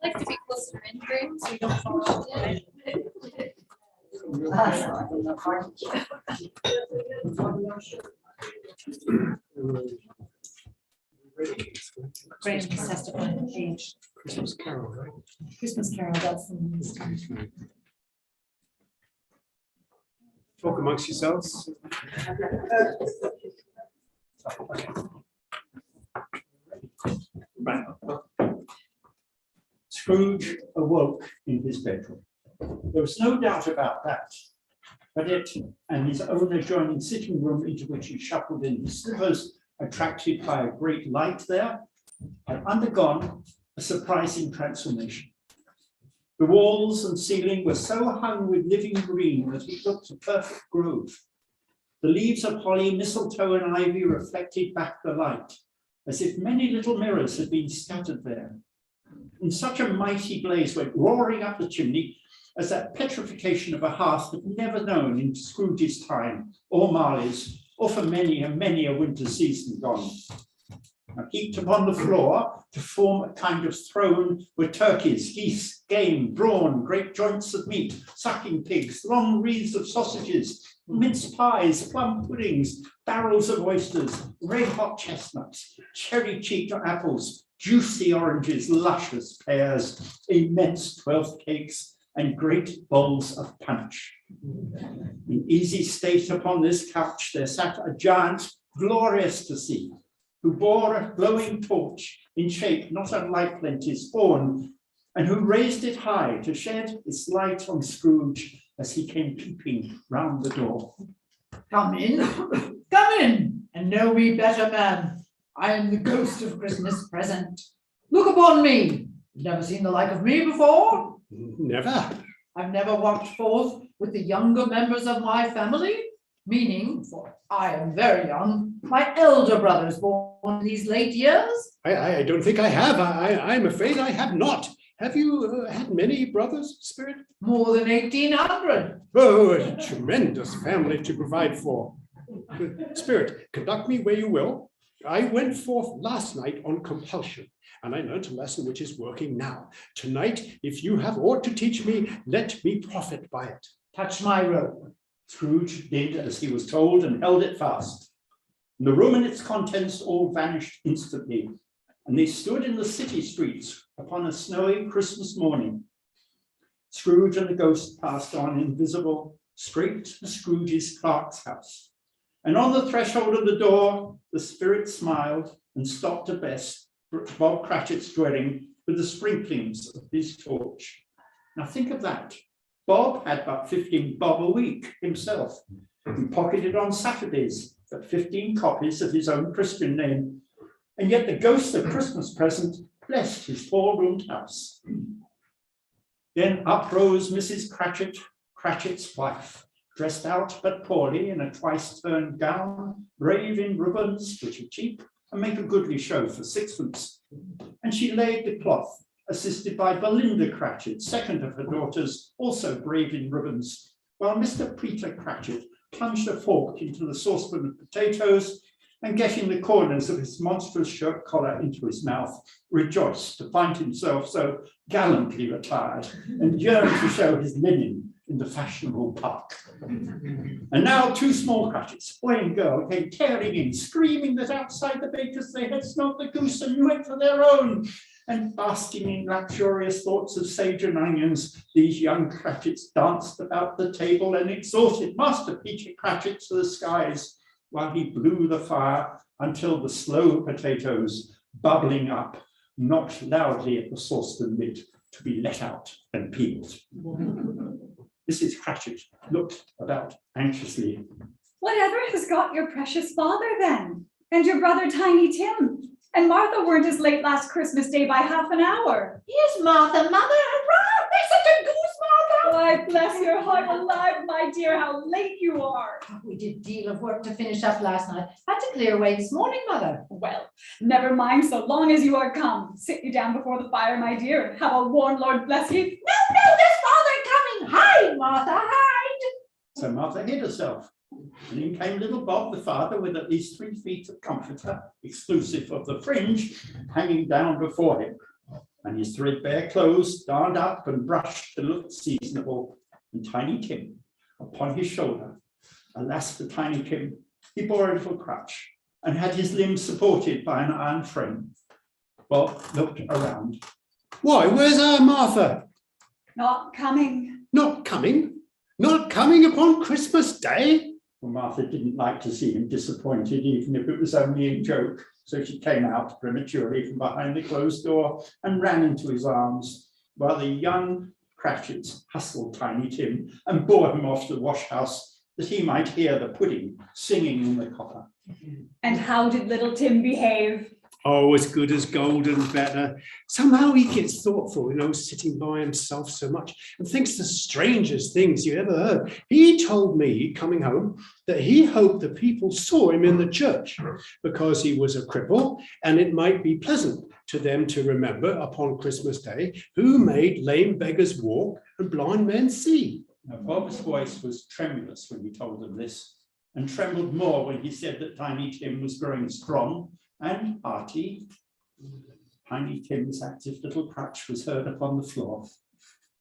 Like to be closer in frame so you don't fall off it. Graham just has to find the page. Christmas Carol, right? Christmas Carol, that's the one. Talk amongst yourselves. Right. Scrooge awoke in his bedroom. There was no doubt about that. But it and his own adjoining sitting room, into which he shuffled in his slippers, attracted by a great light there, had undergone a surprising transformation. The walls and ceiling were so hung with living green that it looked a perfect grove. The leaves of holly, mistletoe, and ivy reflected back the light, as if many little mirrors had been scattered there. And such a mighty blaze went roaring up the chimney as that petrification of a hearth had never known in Scrooge's time, or Marley's, or for many and many a winter season gone. Now, heaped upon the floor to form a kind of throne were turkeys, geese, game, brawn, great joints of meat, sucking pigs, long wreaths of sausages, mince pies, plum puddings, barrels of oysters, red hot chestnuts, cherry-cheeked apples, juicy oranges, luscious pears, immense 12th cakes, and great bowls of punch. In easy state upon this couch there sat a giant, glorious to see, who bore a glowing torch in shape not unlike Plenty's horn, and who raised it high to shed its light on Scrooge as he came peeping round the door. Come in, and know me better, man. I am the ghost of Christmas present. Look upon me. You've never seen the like of me before. Never. I've never walked forth with the younger members of my family, meaning, for I am very young, my elder brothers born in these late years. I don't think I have. I'm afraid I have not. Have you had many brothers, Spirit? More than 1,800. Oh, a tremendous family to provide for. Spirit, conduct me where you will. I went forth last night on compulsion, and I learnt a lesson which is working now. Tonight, if you have aught to teach me, let me profit by it. Touch my robe. Scrooge did as he was told and held it fast. And the room and its contents all vanished instantly, and they stood in the city streets upon a snowy Christmas morning. Scrooge and the ghost passed on invisible straight to Scrooge's clerk's house. And on the threshold of the door, the spirit smiled and stopped to bless Bob Cratchit's dwelling with the sprinklings of his torch. Now think of that. Bob had but 15 bob a week himself. He pocketed on Saturdays but 15 copies of his own Christian name. And yet the ghost of Christmas present blessed his four-roomed house. Then up rose Mrs. Cratchit, Cratchit's wife, dressed out but poorly in a twice-turned gown, brave in ribbons, which are cheap, and make a goodly show for sixpence. And she laid the cloth, assisted by Belinda Cratchit, second of her daughters, also brave in ribbons, while Mr. Peter Cratchit plunged a fork into the saucepan of potatoes, and getting the corners of his monstrous shirt collar into his mouth, rejoiced to find himself so gallantly attired, and yearned to show his linen in the fashionable park. And now two small Cratchits, boy and girl, came tearing in, screaming that outside the baker's they had smelt the goose and knew it for their own. And basking in luxurious thoughts of sage and onions, these young Cratchits danced about the table and exhorted Master Peter Cratchit to the skies, while he blew the fire until the slow potatoes, bubbling up, knocked loudly at the saucepan lid to be let out and peeled. Mrs. Cratchit looked about anxiously. Whatever has got your precious father then, and your brother Tiny Tim? And Martha weren't as late last Christmas Day by half an hour. Yes, Martha, Mother, hurrah! There's such a goose, Martha! Why, bless your heart alive, my dear, how late you are. We did a deal of work to finish up last night. Had to clear away this morning, Mother. Well, never mind, so long as you are come. Sit you down before the fire, my dear, and have a warm Lord bless you. No, there's Father coming. Hide, Martha, hide. So Martha hid herself. And in came little Bob, the father, with at least 3 feet of comforter, exclusive of the fringe, hanging down before him, and his threadbare clothes darned up and brushed to look seasonable, and Tiny Tim upon his shoulder. Alas for Tiny Tim, he bore a little crutch, and had his limbs supported by an iron frame. Bob looked around. Why, where's our Martha? Not coming. Not coming? Not coming upon Christmas Day? Well, Martha didn't like to see him disappointed, even if it was only in joke. So she came out prematurely from behind the closed door and ran into his arms, while the young Cratchits hustled Tiny Tim and bore him off to the wash house that he might hear the pudding singing in the copper. And how did little Tim behave? Oh, as good as gold and better. Somehow he gets thoughtful, sitting by himself so much and thinks the strangest things you ever heard. He told me, coming home, that he hoped the people saw him in the church because he was a cripple, and it might be pleasant to them to remember upon Christmas Day who made lame beggars walk and blind men see. Now, Bob's voice was tremulous when he told them this, and trembled more when he said that Tiny Tim was growing strong and hearty. Tiny Tim's active little crutch was heard upon the floor,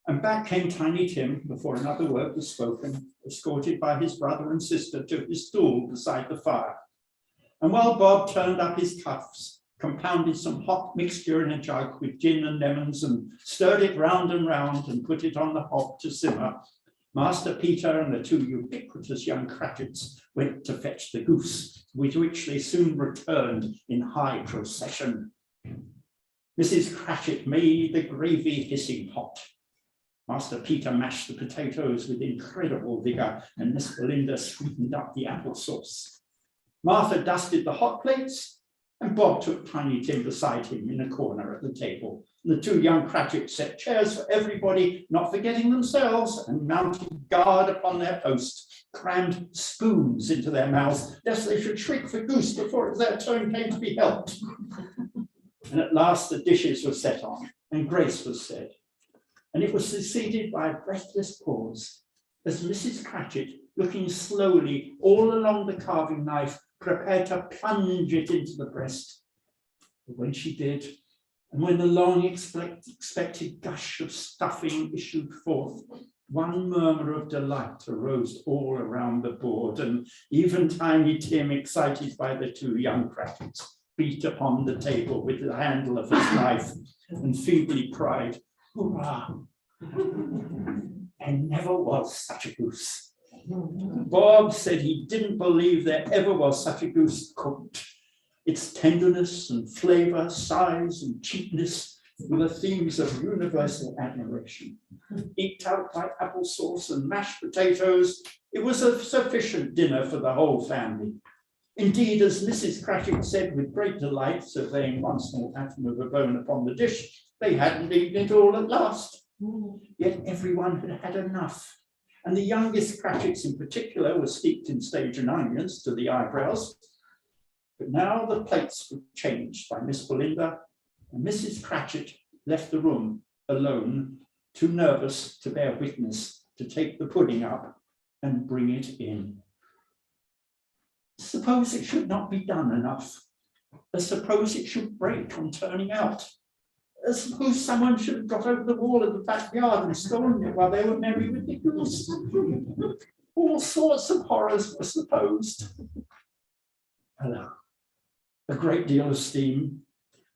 and back came Tiny Tim before another word was spoken, escorted by his brother and sister to his stool beside the fire. And while Bob turned up his cuffs, compounded some hot mixture in a jug with gin and lemons, and stirred it round and put it on the hob to simmer, Master Peter and the 2 ubiquitous young Cratchits went to fetch the goose, with which they soon returned in high procession. Mrs. Cratchit made the gravy hissing hot. Master Peter mashed the potatoes with incredible vigour, and Miss Belinda sweetened up the applesauce. Martha dusted the hot plates, and Bob took Tiny Tim beside him in a corner at the table. The 2 young Cratchits set chairs for everybody, not forgetting themselves, and mounting guard upon their post, crammed spoons into their mouths, lest they should shriek for goose before their turn came to be helped. And at last the dishes were set on, and grace was said. And it was succeeded by a breathless pause, as Mrs. Cratchit, looking slowly all along the carving knife, prepared to plunge it into the breast. But when she did, and when the long expected gush of stuffing issued forth, one murmur of delight arose all around the board, and even Tiny Tim, excited by the 2 young Cratchits, beat upon the table with the handle of his knife and feebly cried, "Hurrah! There never was such a goose." Bob said he didn't believe there ever was such a goose cooked. Its tenderness and flavour, size and cheapness were the themes of universal admiration. Eked out by applesauce and mashed potatoes, it was a sufficient dinner for the whole family. Indeed, as Mrs. Cratchit said with great delight, surveying one small atom of a bone upon the dish, they hadn't eaten it all at last. Yet everyone had had enough. And the youngest Cratchits in particular were steeped in sage and onions to the eyebrows. But now the plates were changed by Miss Belinda, and Mrs. Cratchit left the room alone, too nervous to bear witness, to take the pudding up and bring it in. Suppose it should not be done enough. Suppose it should break on turning out. Suppose someone should have got over the wall of the backyard and stolen it while they were merry with the goose. All sorts of horrors were supposed. Alas, a great deal of steam.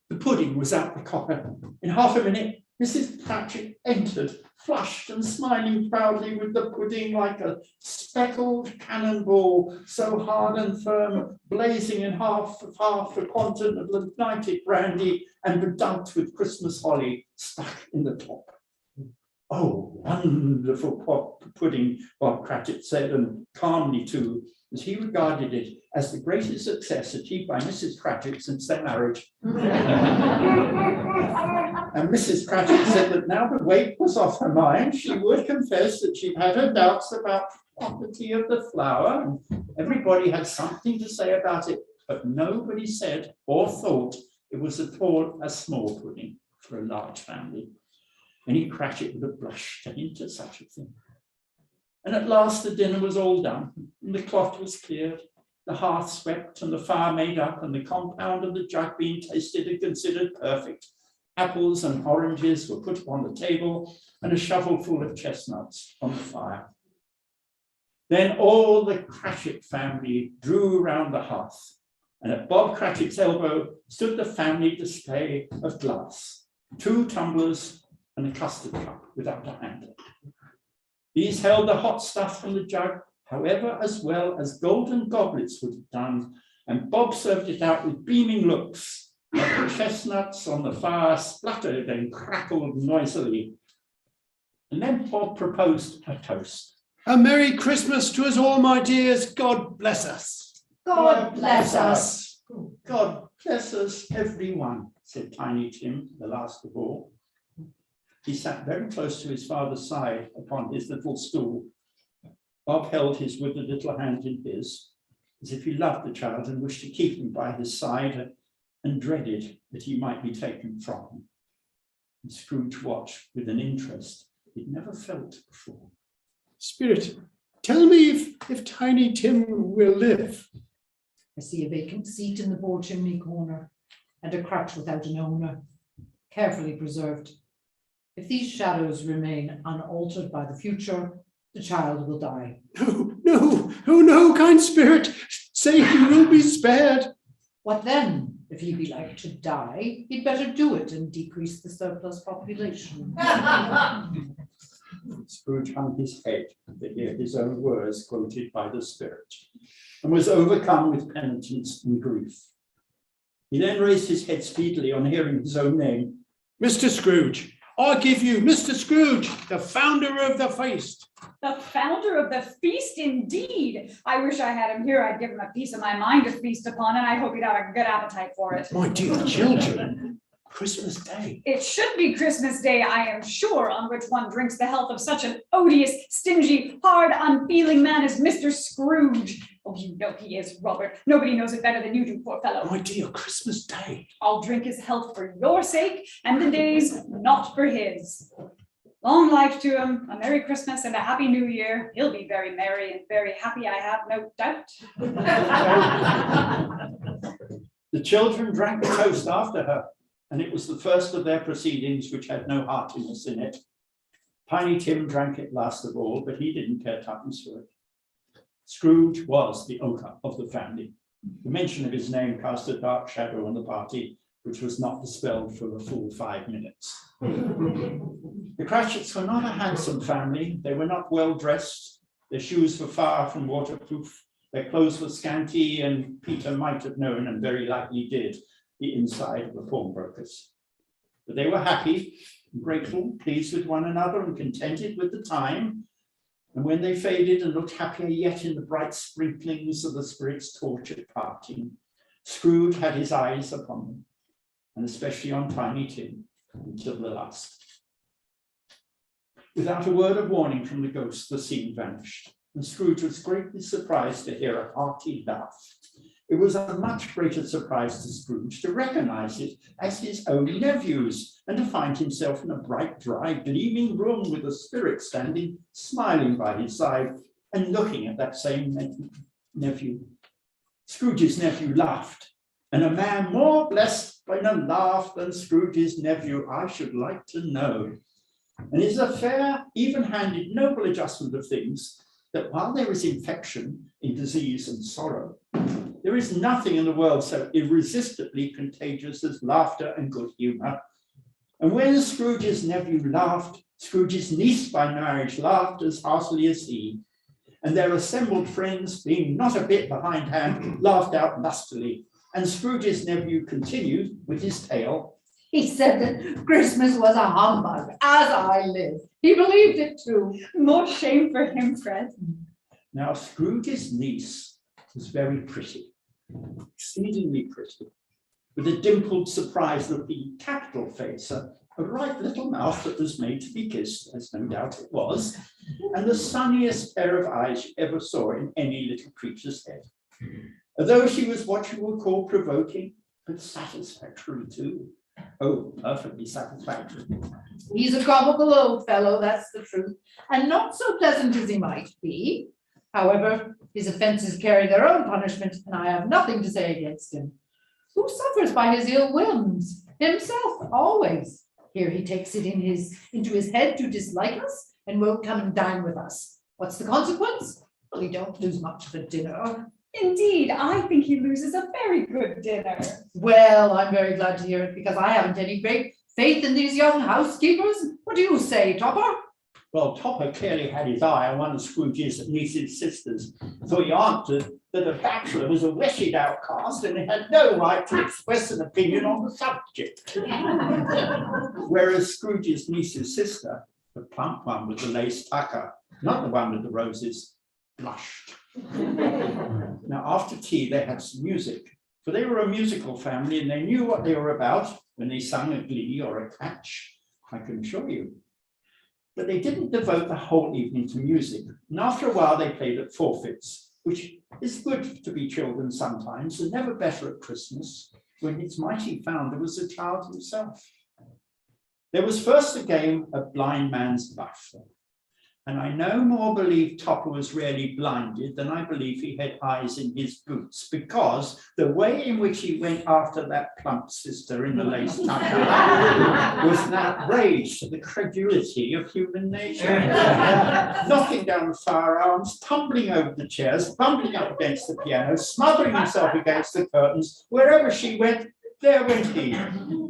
The pudding was out the copper. In half a minute, Mrs. Cratchit entered, flushed and smiling proudly, with the pudding like a speckled cannonball, so hard and firm, blazing in half a quantum of lignited brandy and bedunked with Christmas holly stuck in the top. Oh, wonderful pudding, Bob Cratchit said, and calmly too, as he regarded it as the greatest success achieved by Mrs. Cratchit since their marriage. And Mrs. Cratchit said that now the weight was off her mind, she would confess that she'd had her doubts about the property of the flour, and everybody had something to say about it, but nobody said or thought it was at all a small pudding for a large family. Any Cratchit would have blushed to hint at such a thing. And at last the dinner was all done, and the cloth was cleared, the hearth swept, and the fire made up, and the compound of the jug being tasted and considered perfect. Apples and oranges were put upon the table, and a shovelful of chestnuts on the fire. Then all the Cratchit family drew round the hearth, and at Bob Cratchit's elbow stood the family display of glass, 2 tumblers and a custard cup without a handle. These held the hot stuff from the jug, however, as well as golden goblets would have done, and Bob served it out with beaming looks, but the chestnuts on the fire spluttered and crackled noisily. And then Bob proposed a toast. A Merry Christmas to us all, my dears. God bless us. God bless us. God bless us, everyone, said Tiny Tim, the last of all. He sat very close to his father's side upon his little stool. Bob held his withered little hand in his, as if he loved the child and wished to keep him by his side, and dreaded that he might be taken from him. And Scrooge watched with an interest he'd never felt before. Spirit, tell me if Tiny Tim will live. I see a vacant seat in the board chimney corner, and a crutch without an owner, carefully preserved. If these shadows remain unaltered by the future, the child will die. No, no, oh no, kind spirit, say he will be spared. What then? If he be like to die, he'd better do it and decrease the surplus population. Scrooge hung his head to hear his own words quoted by the spirit, and was overcome with penitence and grief. He then raised his head speedily on hearing his own name. Mr. Scrooge, I give you Mr. Scrooge, the founder of the feast. The founder of the feast, indeed. I wish I had him here. I'd give him a piece of my mind to feast upon, and I hope he'd have a good appetite for it. My dear children, Christmas Day. It should be Christmas Day, I am sure, on which one drinks the health of such an odious, stingy, hard, unfeeling man as Mr. Scrooge. Oh, you know he is, Robert. Nobody knows it better than you do, poor fellow. My dear, Christmas Day. I'll drink his health for your sake, and the day's not for his. Long life to him, a Merry Christmas and a Happy New Year. He'll be very merry and very happy, I have no doubt. The children drank the toast after her, and it was the first of their proceedings which had no heartiness in it. Tiny Tim drank it last of all, but he didn't care tuppence for it. Scrooge was the ogre of the family. The mention of his name cast a dark shadow on the party, which was not dispelled for a full 5 minutes. The Cratchits were not a handsome family. They were not well dressed. Their shoes were far from waterproof. Their clothes were scanty, and Peter might have known, and very likely did, the inside of the pawnbrokers. But they were happy, grateful, pleased with one another, and contented with the time. And when they faded and looked happier yet in the bright sprinklings of the spirit's torch at parting, Scrooge had his eyes upon them, and especially on Tiny Tim, until the last. Without a word of warning from the ghost, the scene vanished, and Scrooge was greatly surprised to hear a hearty laugh. It was a much greater surprise to Scrooge to recognize it as his own nephew's, and to find himself in a bright, dry, gleaming room with the spirit standing, smiling by his side, and looking at that same nephew. Scrooge's nephew laughed, and a man more blessed by a laugh than Scrooge's nephew I should like to know. And it is a fair, even-handed, noble adjustment of things that while there is infection in disease and sorrow, there is nothing in the world so irresistibly contagious as laughter and good humor. And when Scrooge's nephew laughed, Scrooge's niece by marriage laughed as heartily as he, and their assembled friends, being not a bit behindhand, laughed out lustily. And Scrooge's nephew continued with his tale. He said that Christmas was a humbug, as I live. He believed it too. More shame for him, Fred. Now, Scrooge's niece was very pretty, exceedingly pretty, with a dimpled, surprise-looking capital face, a right little mouth that was made to be kissed, as no doubt it was, and the sunniest pair of eyes you ever saw in any little creature's head. Although she was what you would call provoking, but satisfactory too. Oh, perfectly satisfactory. He's a comical old fellow, that's the truth, and not so pleasant as he might be. However, his offences carry their own punishment, and I have nothing to say against him. Who suffers by his ill whims? Himself, always. Here he takes it into his head to dislike us and won't come and dine with us. What's the consequence? Well, we don't lose much of a dinner. Indeed, I think he loses a very good dinner. Well, I'm very glad to hear it, because I haven't any great faith in these young housekeepers. What do you say, Topper? Well, Topper clearly had his eye on one of Scrooge's niece's sisters, so he answered that a bachelor was a wretched outcast and he had no right to express an opinion on the subject. Whereas Scrooge's niece's sister, the plump one with the lace tucker, not the one with the roses, blushed. Now, after tea, they had some music, for they were a musical family and they knew what they were about when they sang a glee or a catch, I can assure you. But they didn't devote the whole evening to music, and after a while they played at forfeits, which is good to be children sometimes, and never better at Christmas, when its mighty founder was a child himself. There was first a game of blind man's buff, and I no more believe Topper was really blinded than I believe he had eyes in his boots, because the way in which he went after that plump sister in the lace tucker was an outrage to the credulity of human nature. Knocking down firearms, tumbling over the chairs, bumping up against the piano, smothering himself against the curtains. Wherever she went, there went he.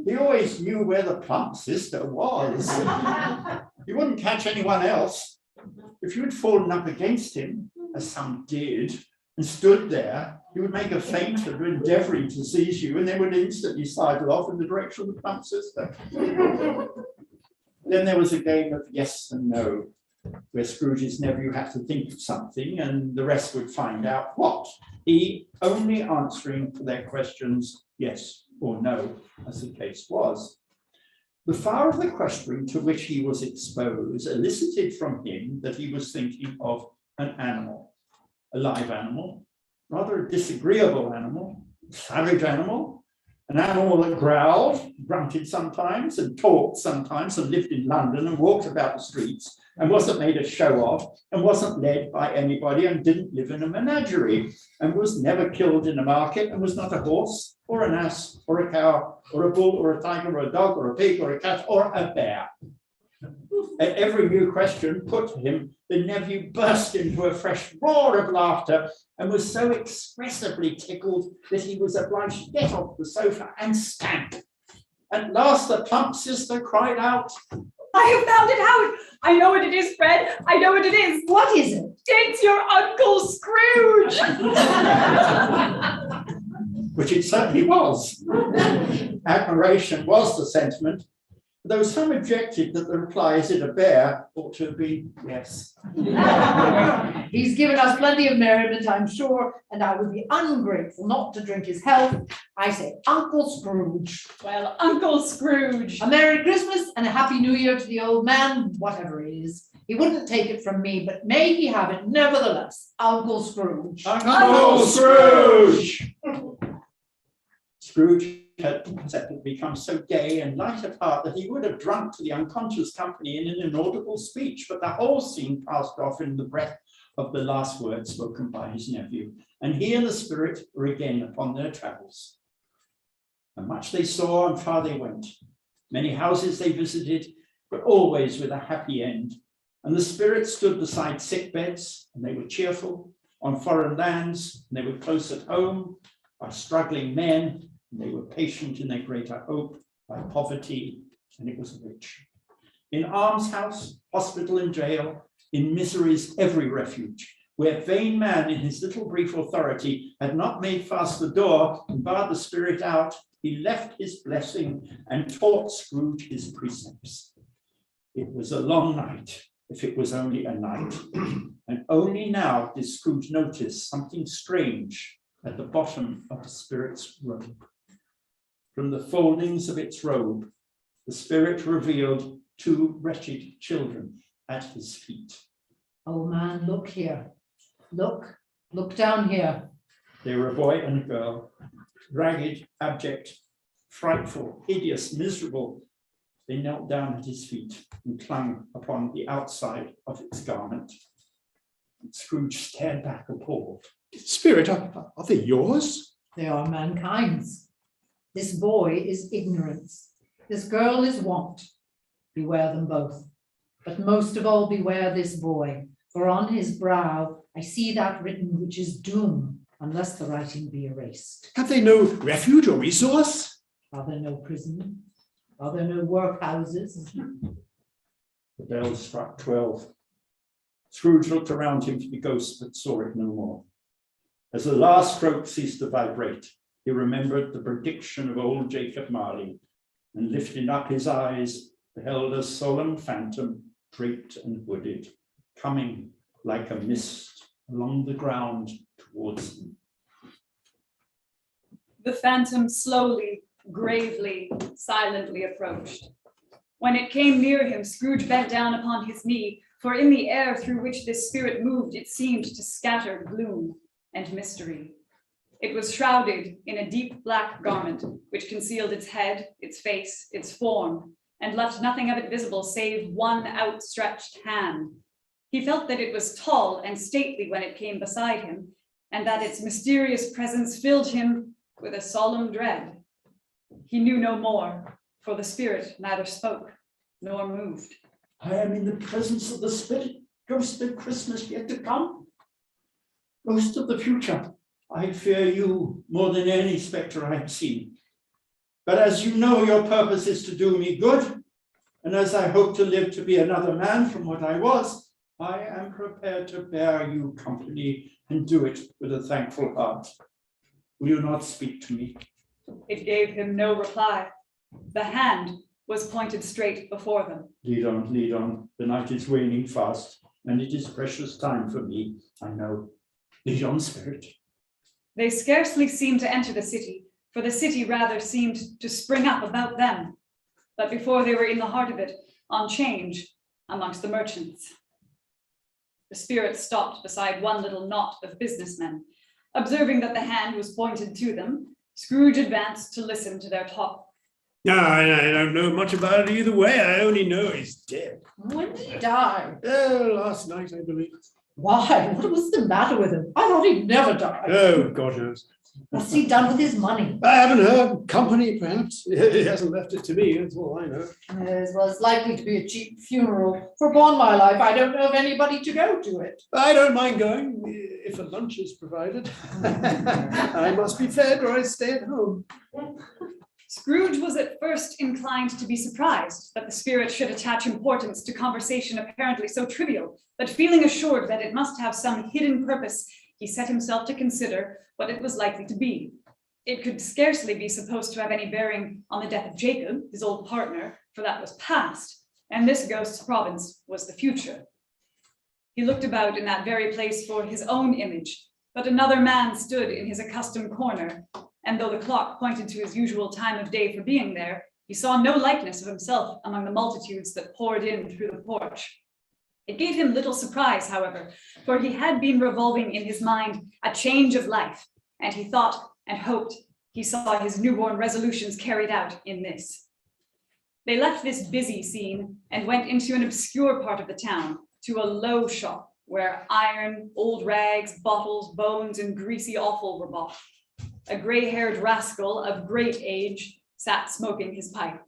He always knew where the plump sister was. He wouldn't catch anyone else. If you had fallen up against him, as some did, and stood there, he would make a feint of endeavouring to seize you, and then would instantly sidle off in the direction of the plump sister. Then there was a game of yes and no, where Scrooge's nephew had to think of something, and the rest would find out what. He only answering for their questions yes or no, as the case was. The fire of the question to which he was exposed elicited from him that he was thinking of an animal, a live animal, rather a disagreeable animal, a savage animal, an animal that growled, grunted sometimes, and talked sometimes, and lived in London and walked about the streets, and wasn't made a show of, and wasn't led by anybody, and didn't live in a menagerie, and was never killed in a market, and was not a horse, or an ass, or a cow, or a bull, or a tiger, or a dog, or a pig, or a cat, or a bear. At every new question put to him, the nephew burst into a fresh roar of laughter and was so expressively tickled that he was obliged to get off the sofa and stamp. At last the plump sister cried out, I have found it out. I know what it is, Fred. I know what it is. What is it? It's your Uncle Scrooge. which it certainly was. Admiration was the sentiment, though some objected that the reply, is it a bear, ought to have been yes. He's given us plenty of merriment, I'm sure, and I would be ungrateful not to drink his health. I say Uncle Scrooge. Well, Uncle Scrooge. A Merry Christmas and a Happy New Year to the old man, whatever it is. He wouldn't take it from me, but may he have it nevertheless. Uncle Scrooge. Uncle Scrooge! Scrooge had become so gay and light of heart that he would have drunk to the unconscious company in an inaudible speech, but the whole scene passed off in the breath of the last words spoken by his nephew, and he and the spirit were again upon their travels. And much they saw and far they went. Many houses they visited, but always with a happy end. And the spirit stood beside sick beds, and they were cheerful, on foreign lands, and they were close at home, by struggling men, and they were patient in their greater hope, by poverty, and it was rich. In almshouse, hospital, and jail, in misery's every refuge, where vain man in his little brief authority had not made fast the door and barred the spirit out, he left his blessing and taught Scrooge his precepts. It was a long night, if it was only a night, and only now did Scrooge notice something strange at the bottom of the spirit's robe. From the foldings of its robe, the spirit revealed two wretched children at his feet. Oh man, look here. Look down here. They were a boy and a girl, ragged, abject, frightful, hideous, miserable. They knelt down at his feet and clung upon the outside of its garment. Scrooge stared back appalled. Spirit, are they yours? They are mankind's. This boy is ignorance. This girl is want. Beware them both. But most of all, beware this boy, for on his brow I see that written which is doom, unless the writing be erased. Have they no refuge or resource? Are there no prison? Are there no workhouses? The bell struck 12. Scrooge looked around him for the ghost, but saw it no more. As the last stroke ceased to vibrate, he remembered the prediction of old Jacob Marley, and lifting up his eyes, beheld a solemn phantom, draped and hooded, coming like a mist along the ground towards him. The phantom slowly, gravely, silently approached. When it came near him, Scrooge bent down upon his knee, for in the air through which this spirit moved, it seemed to scatter gloom and mystery. It was shrouded in a deep black garment, which concealed its head, its face, its form, and left nothing of it visible save one outstretched hand. He felt that it was tall and stately when it came beside him, and that its mysterious presence filled him with a solemn dread. He knew no more, for the spirit neither spoke nor moved. I am in the presence of the spirit, ghost of Christmas yet to come, ghost of the future. I fear you more than any spectre I have seen. But as you know, your purpose is to do me good, and as I hope to live to be another man from what I was, I am prepared to bear you company and do it with a thankful heart. Will you not speak to me? It gave him no reply. The hand was pointed straight before them. Lead on, lead on. The night is waning fast, and it is precious time for me, I know. Lead on, spirit. They scarcely seemed to enter the city, for the city rather seemed to spring up about them. But before they were in the heart of it, on change amongst the merchants. The spirit stopped beside one little knot of businessmen. Observing that the hand was pointed to them, Scrooge advanced to listen to their talk. No, I don't know much about it either way. I only know he's dead. When did he die? Last night, I believe. Why? What was the matter with him? I thought he'd never die. Oh, God knows. What's he done with his money? I haven't heard. Company, perhaps. He hasn't left it to me. That's all I know. Yes, well, it's likely to be a cheap funeral. For upon my life, I don't know of anybody to go to it. I don't mind going if a lunch is provided. I must be fed or I stay at home. Scrooge was at first inclined to be surprised that the spirit should attach importance to conversation apparently so trivial, but feeling assured that it must have some hidden purpose, he set himself to consider what it was likely to be. It could scarcely be supposed to have any bearing on the death of Jacob, his old partner, for that was past, and this ghost's province was the future. He looked about in that very place for his own image, but another man stood in his accustomed corner, and though the clock pointed to his usual time of day for being there, he saw no likeness of himself among the multitudes that poured in through the porch. It gave him little surprise, however, for he had been revolving in his mind a change of life, and he thought and hoped he saw his newborn resolutions carried out in this. They left this busy scene and went into an obscure part of the town, to a low shop where iron, old rags, bottles, bones, and greasy offal were bought. A gray-haired rascal of great age sat smoking his pipe.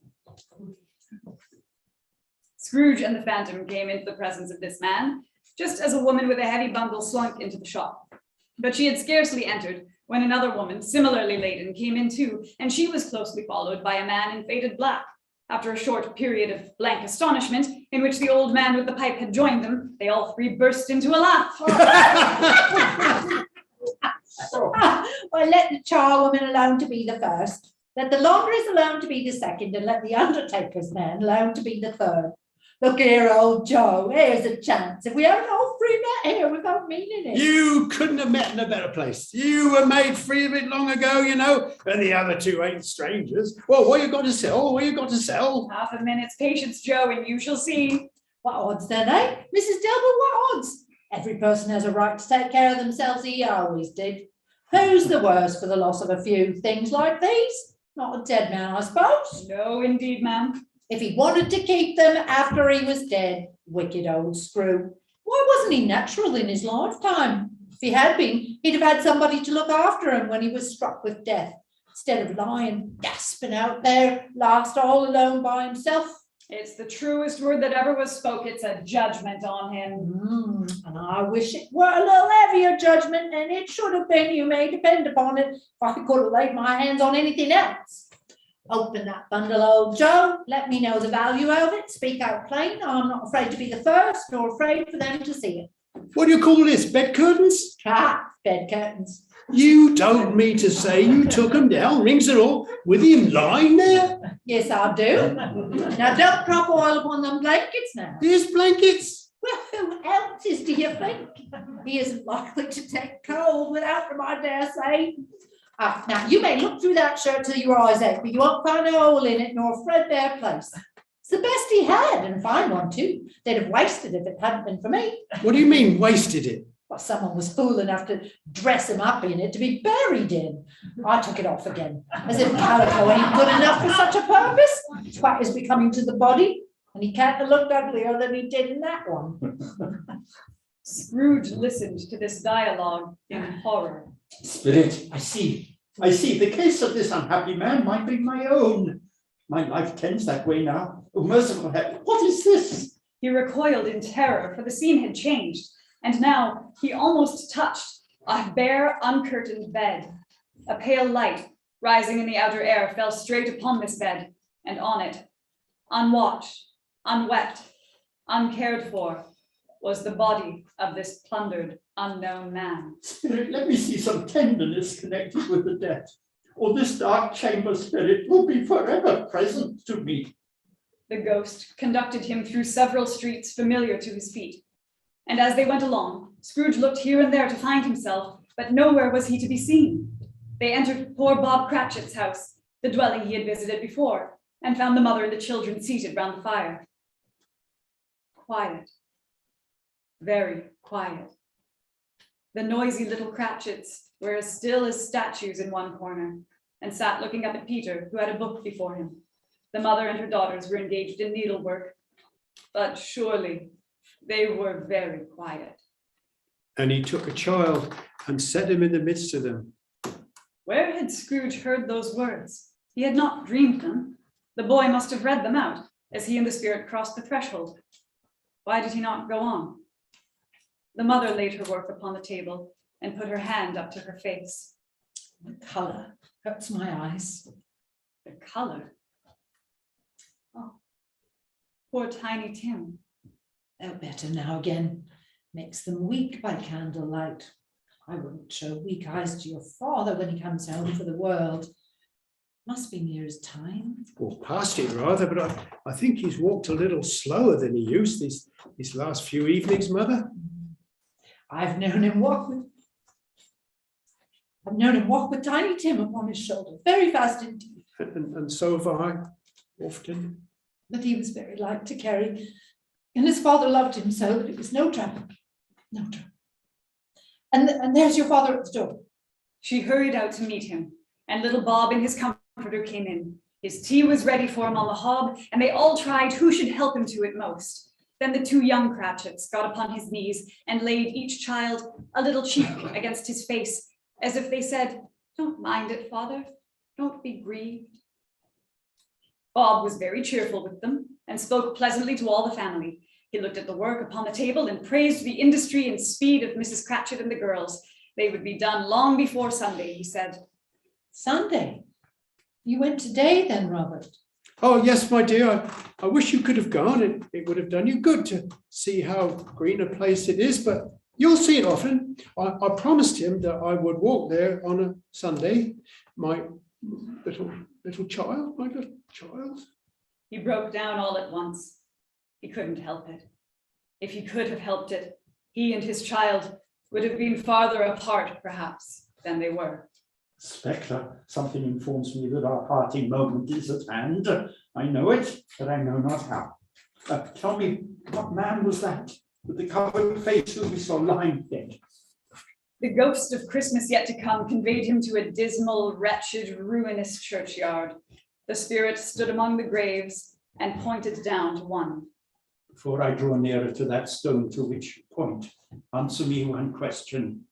Scrooge and the phantom came into the presence of this man, just as a woman with a heavy bundle slunk into the shop. But she had scarcely entered when another woman, similarly laden, came in too, and she was closely followed by a man in faded black. After a short period of blank astonishment, in which the old man with the pipe had joined them, they all three burst into a laugh. Well, let the charwoman alone to be the first. Let the laundress alone to be the second, and let the undertaker's man alone to be the third. Look here, old Joe, here's a chance. If we haven't all free that air without meaning it. You couldn't have met in a better place. You were made free of it long ago, you know, and the other two ain't strangers. Well, what you got to sell? What you got to sell? Half a minute's patience, Joe, and you shall see. What odds then, eh? Mrs. Delbert, what odds? Every person has a right to take care of themselves, he always did. Who's the worse for the loss of a few things like these? Not a dead man, I suppose. No, indeed, ma'am. If he wanted to keep them after he was dead, wicked old Scrooge. Why wasn't he natural in his lifetime? If he had been, he'd have had somebody to look after him when he was struck with death, instead of lying, gasping out there, last all alone by himself. It's the truest word that ever was spoke. It's a judgment on him. And I wish it were a little heavier judgment, and it should have been, you may depend upon it, if I could have laid my hands on anything else. Open that bundle, old Joe. Let me know the value of it. Speak out plain. I'm not afraid to be the first, nor afraid for them to see it. What do you call this? Bed curtains? Ah, bed curtains. You don't mean to say you took them down, rings and all, with him lying there? Yes, I do. Now, don't drop oil upon them blankets now. Here's blankets. Well, who else is, do you think? He isn't likely to take cold without them, I dare say. Now, you may look through that shirt till your eyes ache, but you won't find a hole in it nor a threadbare place. It's the best he had, and a fine one too. They'd have wasted it if it hadn't been for me. What do you mean, wasted it? Well, someone was fool enough to dress him up in it to be buried in. I took it off again, as if calico ain't good enough for such a purpose. Twat is becoming to the body, and he can't have looked uglier than he did in that one. Scrooge listened to this dialogue in horror. Spirit, I see. The case of this unhappy man might be my own. My life tends that way now. Oh, merciful heaven, what is this? He recoiled in terror, for the scene had changed, and now he almost touched a bare, uncurtained bed. A pale light, rising in the outer air, fell straight upon this bed, and on it, unwatched, unwept, uncared for, was the body of this plundered, unknown man. Spirit, let me see some tenderness connected with the death, or this dark chamber, spirit, will be forever present to me. The ghost conducted him through several streets familiar to his feet, and as they went along, Scrooge looked here and there to find himself, but nowhere was he to be seen. They entered poor Bob Cratchit's house, the dwelling he had visited before, and found the mother and the children seated round the fire. Quiet. Very quiet. The noisy little Cratchits were as still as statues in one corner, and sat looking up at Peter, who had a book before him. The mother and her daughters were engaged in needlework, but surely they were very quiet. And he took a child and set him in the midst of them. Where had Scrooge heard those words? He had not dreamed them. The boy must have read them out as he and the spirit crossed the threshold. Why did he not go on? The mother laid her work upon the table and put her hand up to her face. The colour hurts my eyes. The color. Oh, poor Tiny Tim. They're better now again. Makes them weak by candlelight. I wouldn't show weak eyes to your father when he comes home for the world. Must be near his time. Well, past it rather, but I think he's walked a little slower than he used these last few evenings, Mother. I've known him walk with Tiny Tim upon his shoulder, very fast indeed. And so have I, often. But he was very light to carry, and his father loved him so that it was no trouble. No trouble. And there's your father at the door. She hurried out to meet him, and little Bob in his comforter came in. His tea was ready for him on the hob, and they all tried who should help him to it most. Then the two young Cratchits got upon his knees and laid each child a little cheek against his face, as if they said, "Don't mind it, father, don't be grieved." Bob was very cheerful with them and spoke pleasantly to all the family. He looked at the work upon the table and praised the industry and speed of Mrs. Cratchit and the girls. They would be done long before Sunday, he said. Sunday? You went today then, Robert? Oh, yes, my dear. I wish you could have gone. It would have done you good to see how green a place it is, but you'll see it often. I promised him that I would walk there on a Sunday. My Little child, my little child. He broke down all at once. He couldn't help it. If he could have helped it, he and his child would have been farther apart, perhaps, than they were. Spectre, something informs me that our parting moment is at hand. I know it, but I know not how. Tell me, what man was that with the covered face who we saw lying dead? The ghost of Christmas yet to come conveyed him to a dismal, wretched, ruinous churchyard. The spirit stood among the graves and pointed down to one. Before I draw nearer to that stone to which you point, answer me one question.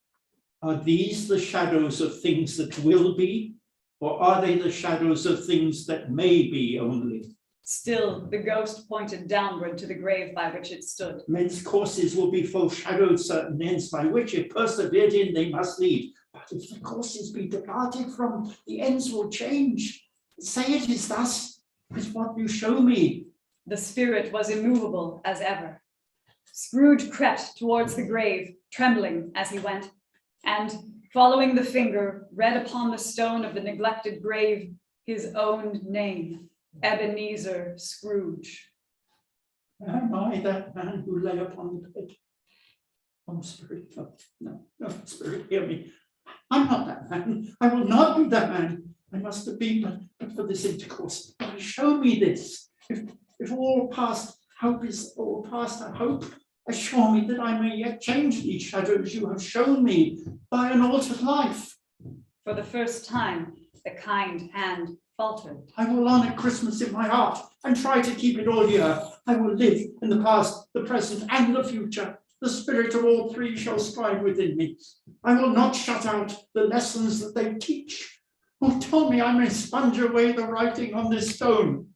Are these the shadows of things that will be, or are they the shadows of things that may be only? Still, the ghost pointed downward to the grave by which it stood. Men's courses will be foreshadowed certain ends by which, if persevered in, they must lead. But if the courses be departed from, the ends will change. Say it is thus, is what you show me. The spirit was immovable as ever. Scrooge crept towards the grave, trembling as he went, and, following the finger, read upon the stone of the neglected grave his own name, Ebenezer Scrooge. Am I that man who lay upon the bed? Oh, spirit, no, spirit, hear me. I'm not that man. I will not be that man. I must have been, but for this intercourse. Why show me this? If all past hope is all past hope, assure me that I may yet change these shadows you have shown me by an altered life. For the first time, the kind hand faltered. I will honor Christmas in my heart and try to keep it all here. I will live in the past, the present, and the future. The spirit of all three shall strive within me. I will not shut out the lessons that they teach. Oh, tell me I may sponge away the writing on this stone.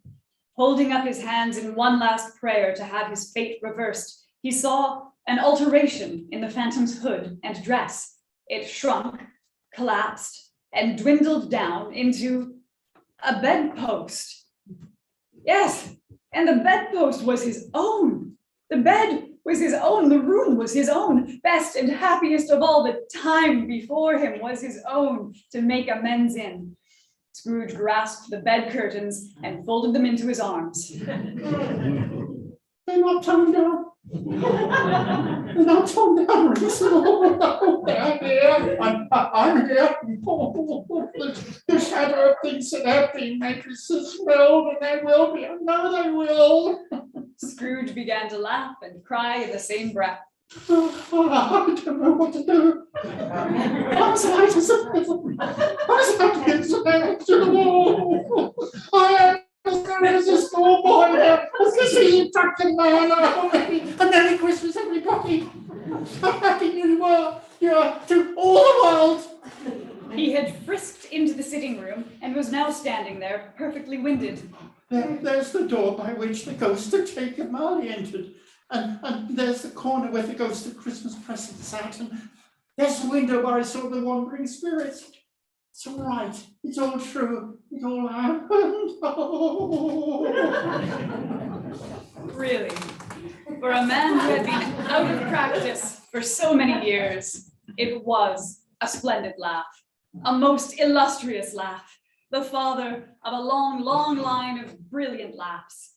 Holding up his hands in one last prayer to have his fate reversed, he saw an alteration in the phantom's hood and dress. It shrunk, collapsed, and dwindled down into a bedpost. Yes, and the bedpost was his own. The bed was his own. The room was his own. Best and happiest of all, the time before him was his own to make amends in. Scrooge grasped the bed curtains and folded them into his arms. They're not toned down. They're not toned down. I'm here. I'm here. The shadow of things that have been matrices will, and they will be. I know they will. Scrooge began to laugh and cry in the same breath. I don't know what to do. I'm sorry to say. I'm sorry to say. I am as good as a schoolboy. As a silly drunken man. A Merry Christmas, everybody. A Happy New Year to all the world. He had frisked into the sitting room and was now standing there, perfectly winded. There's the door by which the ghost of Jacob Marley entered. And there's the corner where the ghost of Christmas present sat, and there's the window where I saw the wandering spirits. It's all right. It's all true. It all happened. Really, for a man who had been out of practice for so many years, it was a splendid laugh, a most illustrious laugh, the father of a long, long line of brilliant laughs.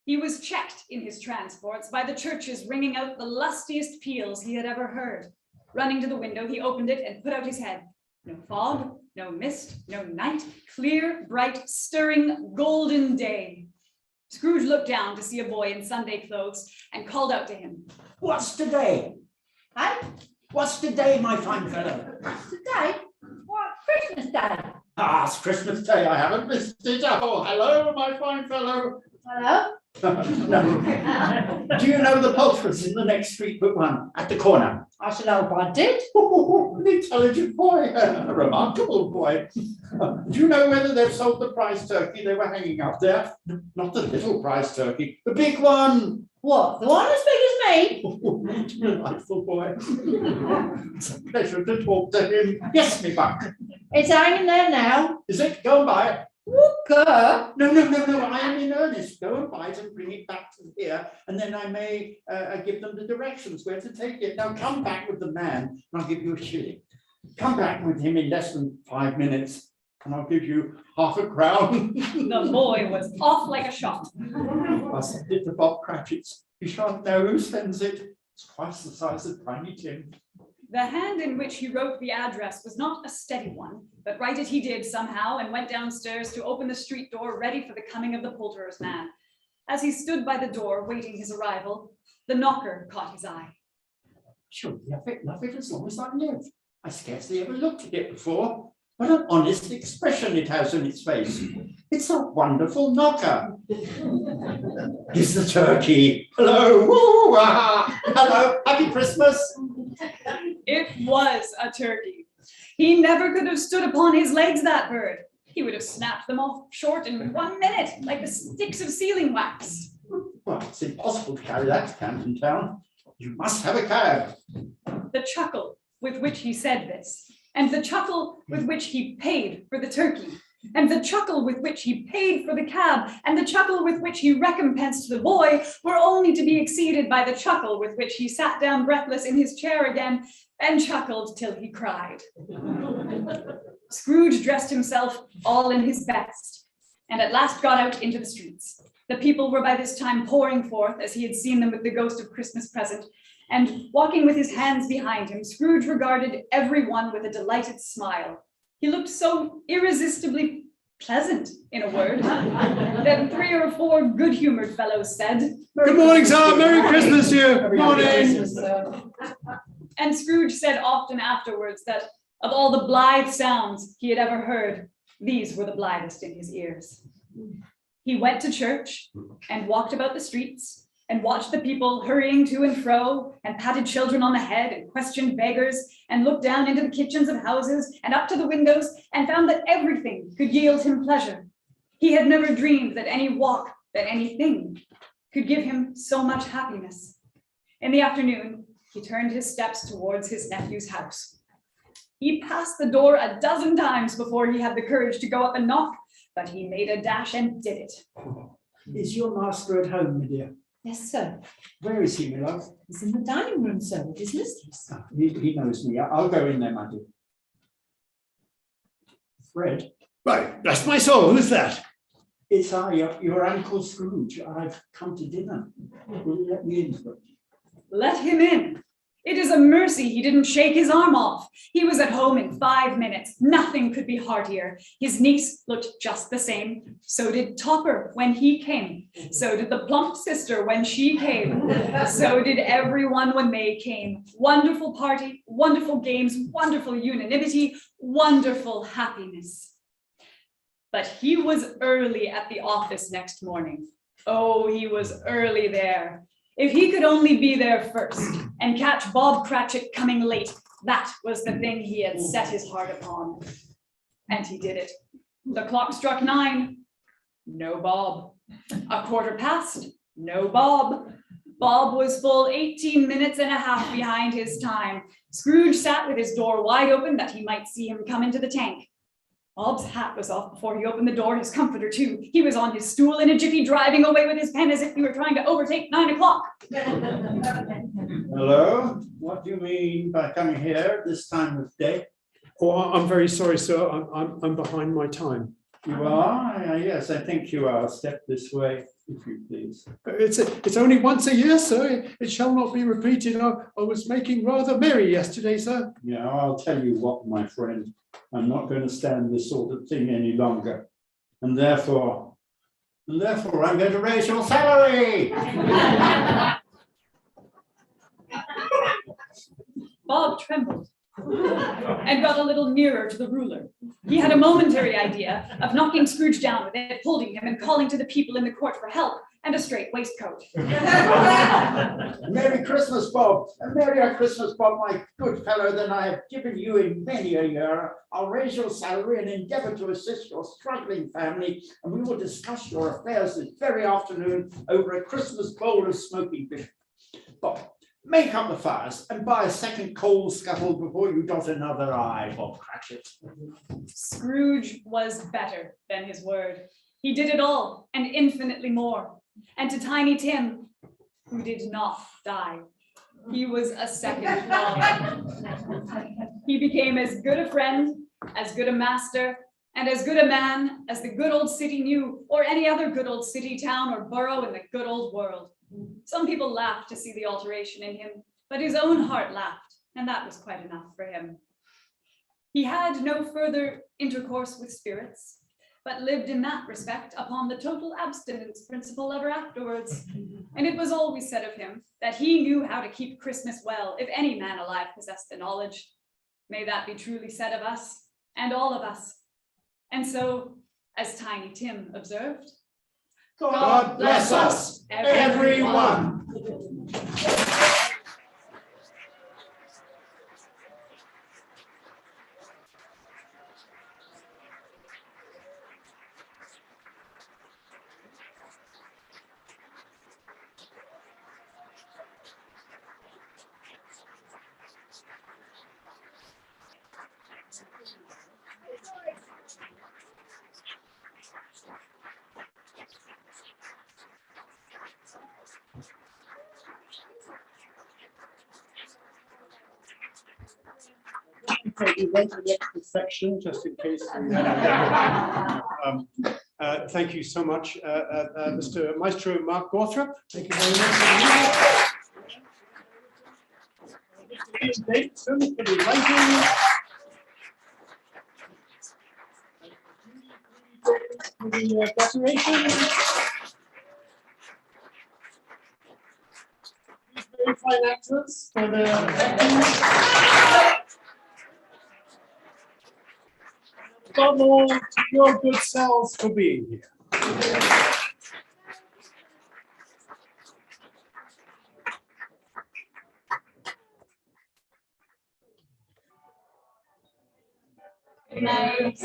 He was checked in his transports by the churches ringing out the lustiest peals he had ever heard. Running to the window, he opened it and put out his head. No fog, no mist, no night, clear, bright, stirring, golden day. Scrooge looked down to see a boy in Sunday clothes and called out to him. What's today? Hey, What's today, my fine fellow? today? What, Christmas Day? Ah, it's Christmas Day. I haven't missed it. Oh, hello, my fine fellow. Hello? No. Do you know the poulterers in the next street but one, at the corner? I should hope I did. Oh, an intelligent boy, a remarkable boy. Do you know whether they've sold the prize turkey they were hanging up there? Not the little prize turkey, the big one. What, the one as big as me? Oh, delightful boy. It's a pleasure to talk to him. Yes, me buck. It's hanging there now. Is it? Go and buy it. Walker? No, I am in earnest. Go and buy it and bring it back to here, and then I may give them the directions where to take it. Now come back with the man, and I'll give you a shilling. Come back with him in less than 5 minutes. and I'll give you £0.50. The boy was off like a shot. I sent it to Bob Cratchit's. You shan't know who sends it. It's twice the size of Tiny Tim. The hand in which he wrote the address was not a steady one, but write it he did somehow and went downstairs to open the street door ready for the coming of the poulterer's man. As he stood by the door waiting his arrival, the knocker caught his eye. Surely I love it as long as I live. I scarcely ever looked at it before. What an honest expression it has on its face. It's a wonderful knocker. Here's the turkey. Hello. Woo, ah. Hello. Happy Christmas. It was a turkey. He never could have stood upon his legs, that bird. He would have snapped them off short in 1 minute, like the sticks of sealing wax. Well, it's impossible to carry that to Camden Town. You must have a cab. The chuckle with which he said this, and the chuckle with which he paid for the turkey, and the chuckle with which he paid for the cab, and the chuckle with which he recompensed the boy were only to be exceeded by the chuckle with which he sat down breathless in his chair again and chuckled till he cried. Scrooge dressed himself all in his best, and at last got out into the streets. The people were by this time pouring forth, as he had seen them with the ghost of Christmas present, and walking with his hands behind him, Scrooge regarded everyone with a delighted smile. He looked so irresistibly pleasant, in a word, that 3 or 4 good-humored fellows said, Good morning, sir. Merry Christmas to you. Good morning. and Scrooge said often afterwards that of all the blithe sounds he had ever heard, these were the blithest in his ears. He went to church and walked about the streets and watched the people hurrying to and fro and patted children on the head and questioned beggars and looked down into the kitchens of houses and up to the windows and found that everything could yield him pleasure. He had never dreamed that any walk, that anything could give him so much happiness. In the afternoon, he turned his steps towards his nephew's house. He passed the door a dozen times before he had the courage to go up and knock, but he made a dash and did it. Is your master at home, my dear? Yes, sir. Where is he, my love? He's in the dining room, sir, with his mistress. Ah, he knows me. I'll go in there, my dear. Fred, Right, bless my soul, who's that? it's I, your Uncle Scrooge. I've come to dinner. Will you let me in, Fred? Let him in. It is a mercy he didn't shake his arm off. He was at home in 5 minutes. Nothing could be heartier. His niece looked just the same. So did Topper when he came. So did the plump sister when she came. So did everyone when they came. Wonderful party, wonderful games, wonderful unanimity, wonderful happiness. But he was early at the office next morning. Oh, he was early there. If he could only be there first and catch Bob Cratchit coming late, that was the thing he had set his heart upon. And he did it. The clock struck 9. No Bob. 1/4 past. No Bob. Bob was full 18 minutes and a half behind his time. Scrooge sat with his door wide open that he might see him come into the tank. Bob's hat was off before he opened the door, his comforter too. He was on his stool in a jiffy, driving away with his pen as if he were trying to overtake 9 o'clock. Hello? What do you mean by coming here at this time of day? Oh, I'm very sorry, sir. I'm behind my time. You are? Yes, I think you are. Step this way, if you please. It's only once a year, sir. It shall not be repeated. I was making rather merry yesterday, sir. Yeah, I'll tell you what, my friend. I'm not going to stand this sort of thing any longer. And therefore I'm going to raise your salary. Bob trembled and got a little nearer to the ruler. He had a momentary idea of knocking Scrooge down with it, holding him and calling to the people in the court for help and a straight waistcoat. Merry Christmas, Bob. And Merry Christmas, Bob, my good fellow, than I have given you in many a year. I'll raise your salary and endeavour to assist your struggling family, and we will discuss your affairs this very afternoon over a Christmas bowl of smoking fish. Bob, make up the fires and buy a second coal scuttle before you dot another I, Bob Cratchit. Scrooge was better than his word. He did it all and infinitely more. And to Tiny Tim, who did not die, he was a second father. He became as good a friend, as good a master, And as good a man as the good old city knew, or any other good old city, town, or borough in the good old world. Some people laughed to see the alteration in him, but his own heart laughed, and that was quite enough for him. He had no further intercourse with spirits, but lived in that respect upon the total abstinence principle ever afterwards. And it was always said of him that he knew how to keep Christmas well, if any man alive possessed the knowledge. May that be truly said of us, and all of us. And so, as Tiny Tim observed, God bless us, everyone. Okay, we went to the extra section just in case. Thank you so much, Mr. Maestro Mark Gawthrop. Thank you very much. Mr. Ian Davidson for the lighting. For the decoration. These very fine actors for the acting. Above all, to your good selves for being here. nice.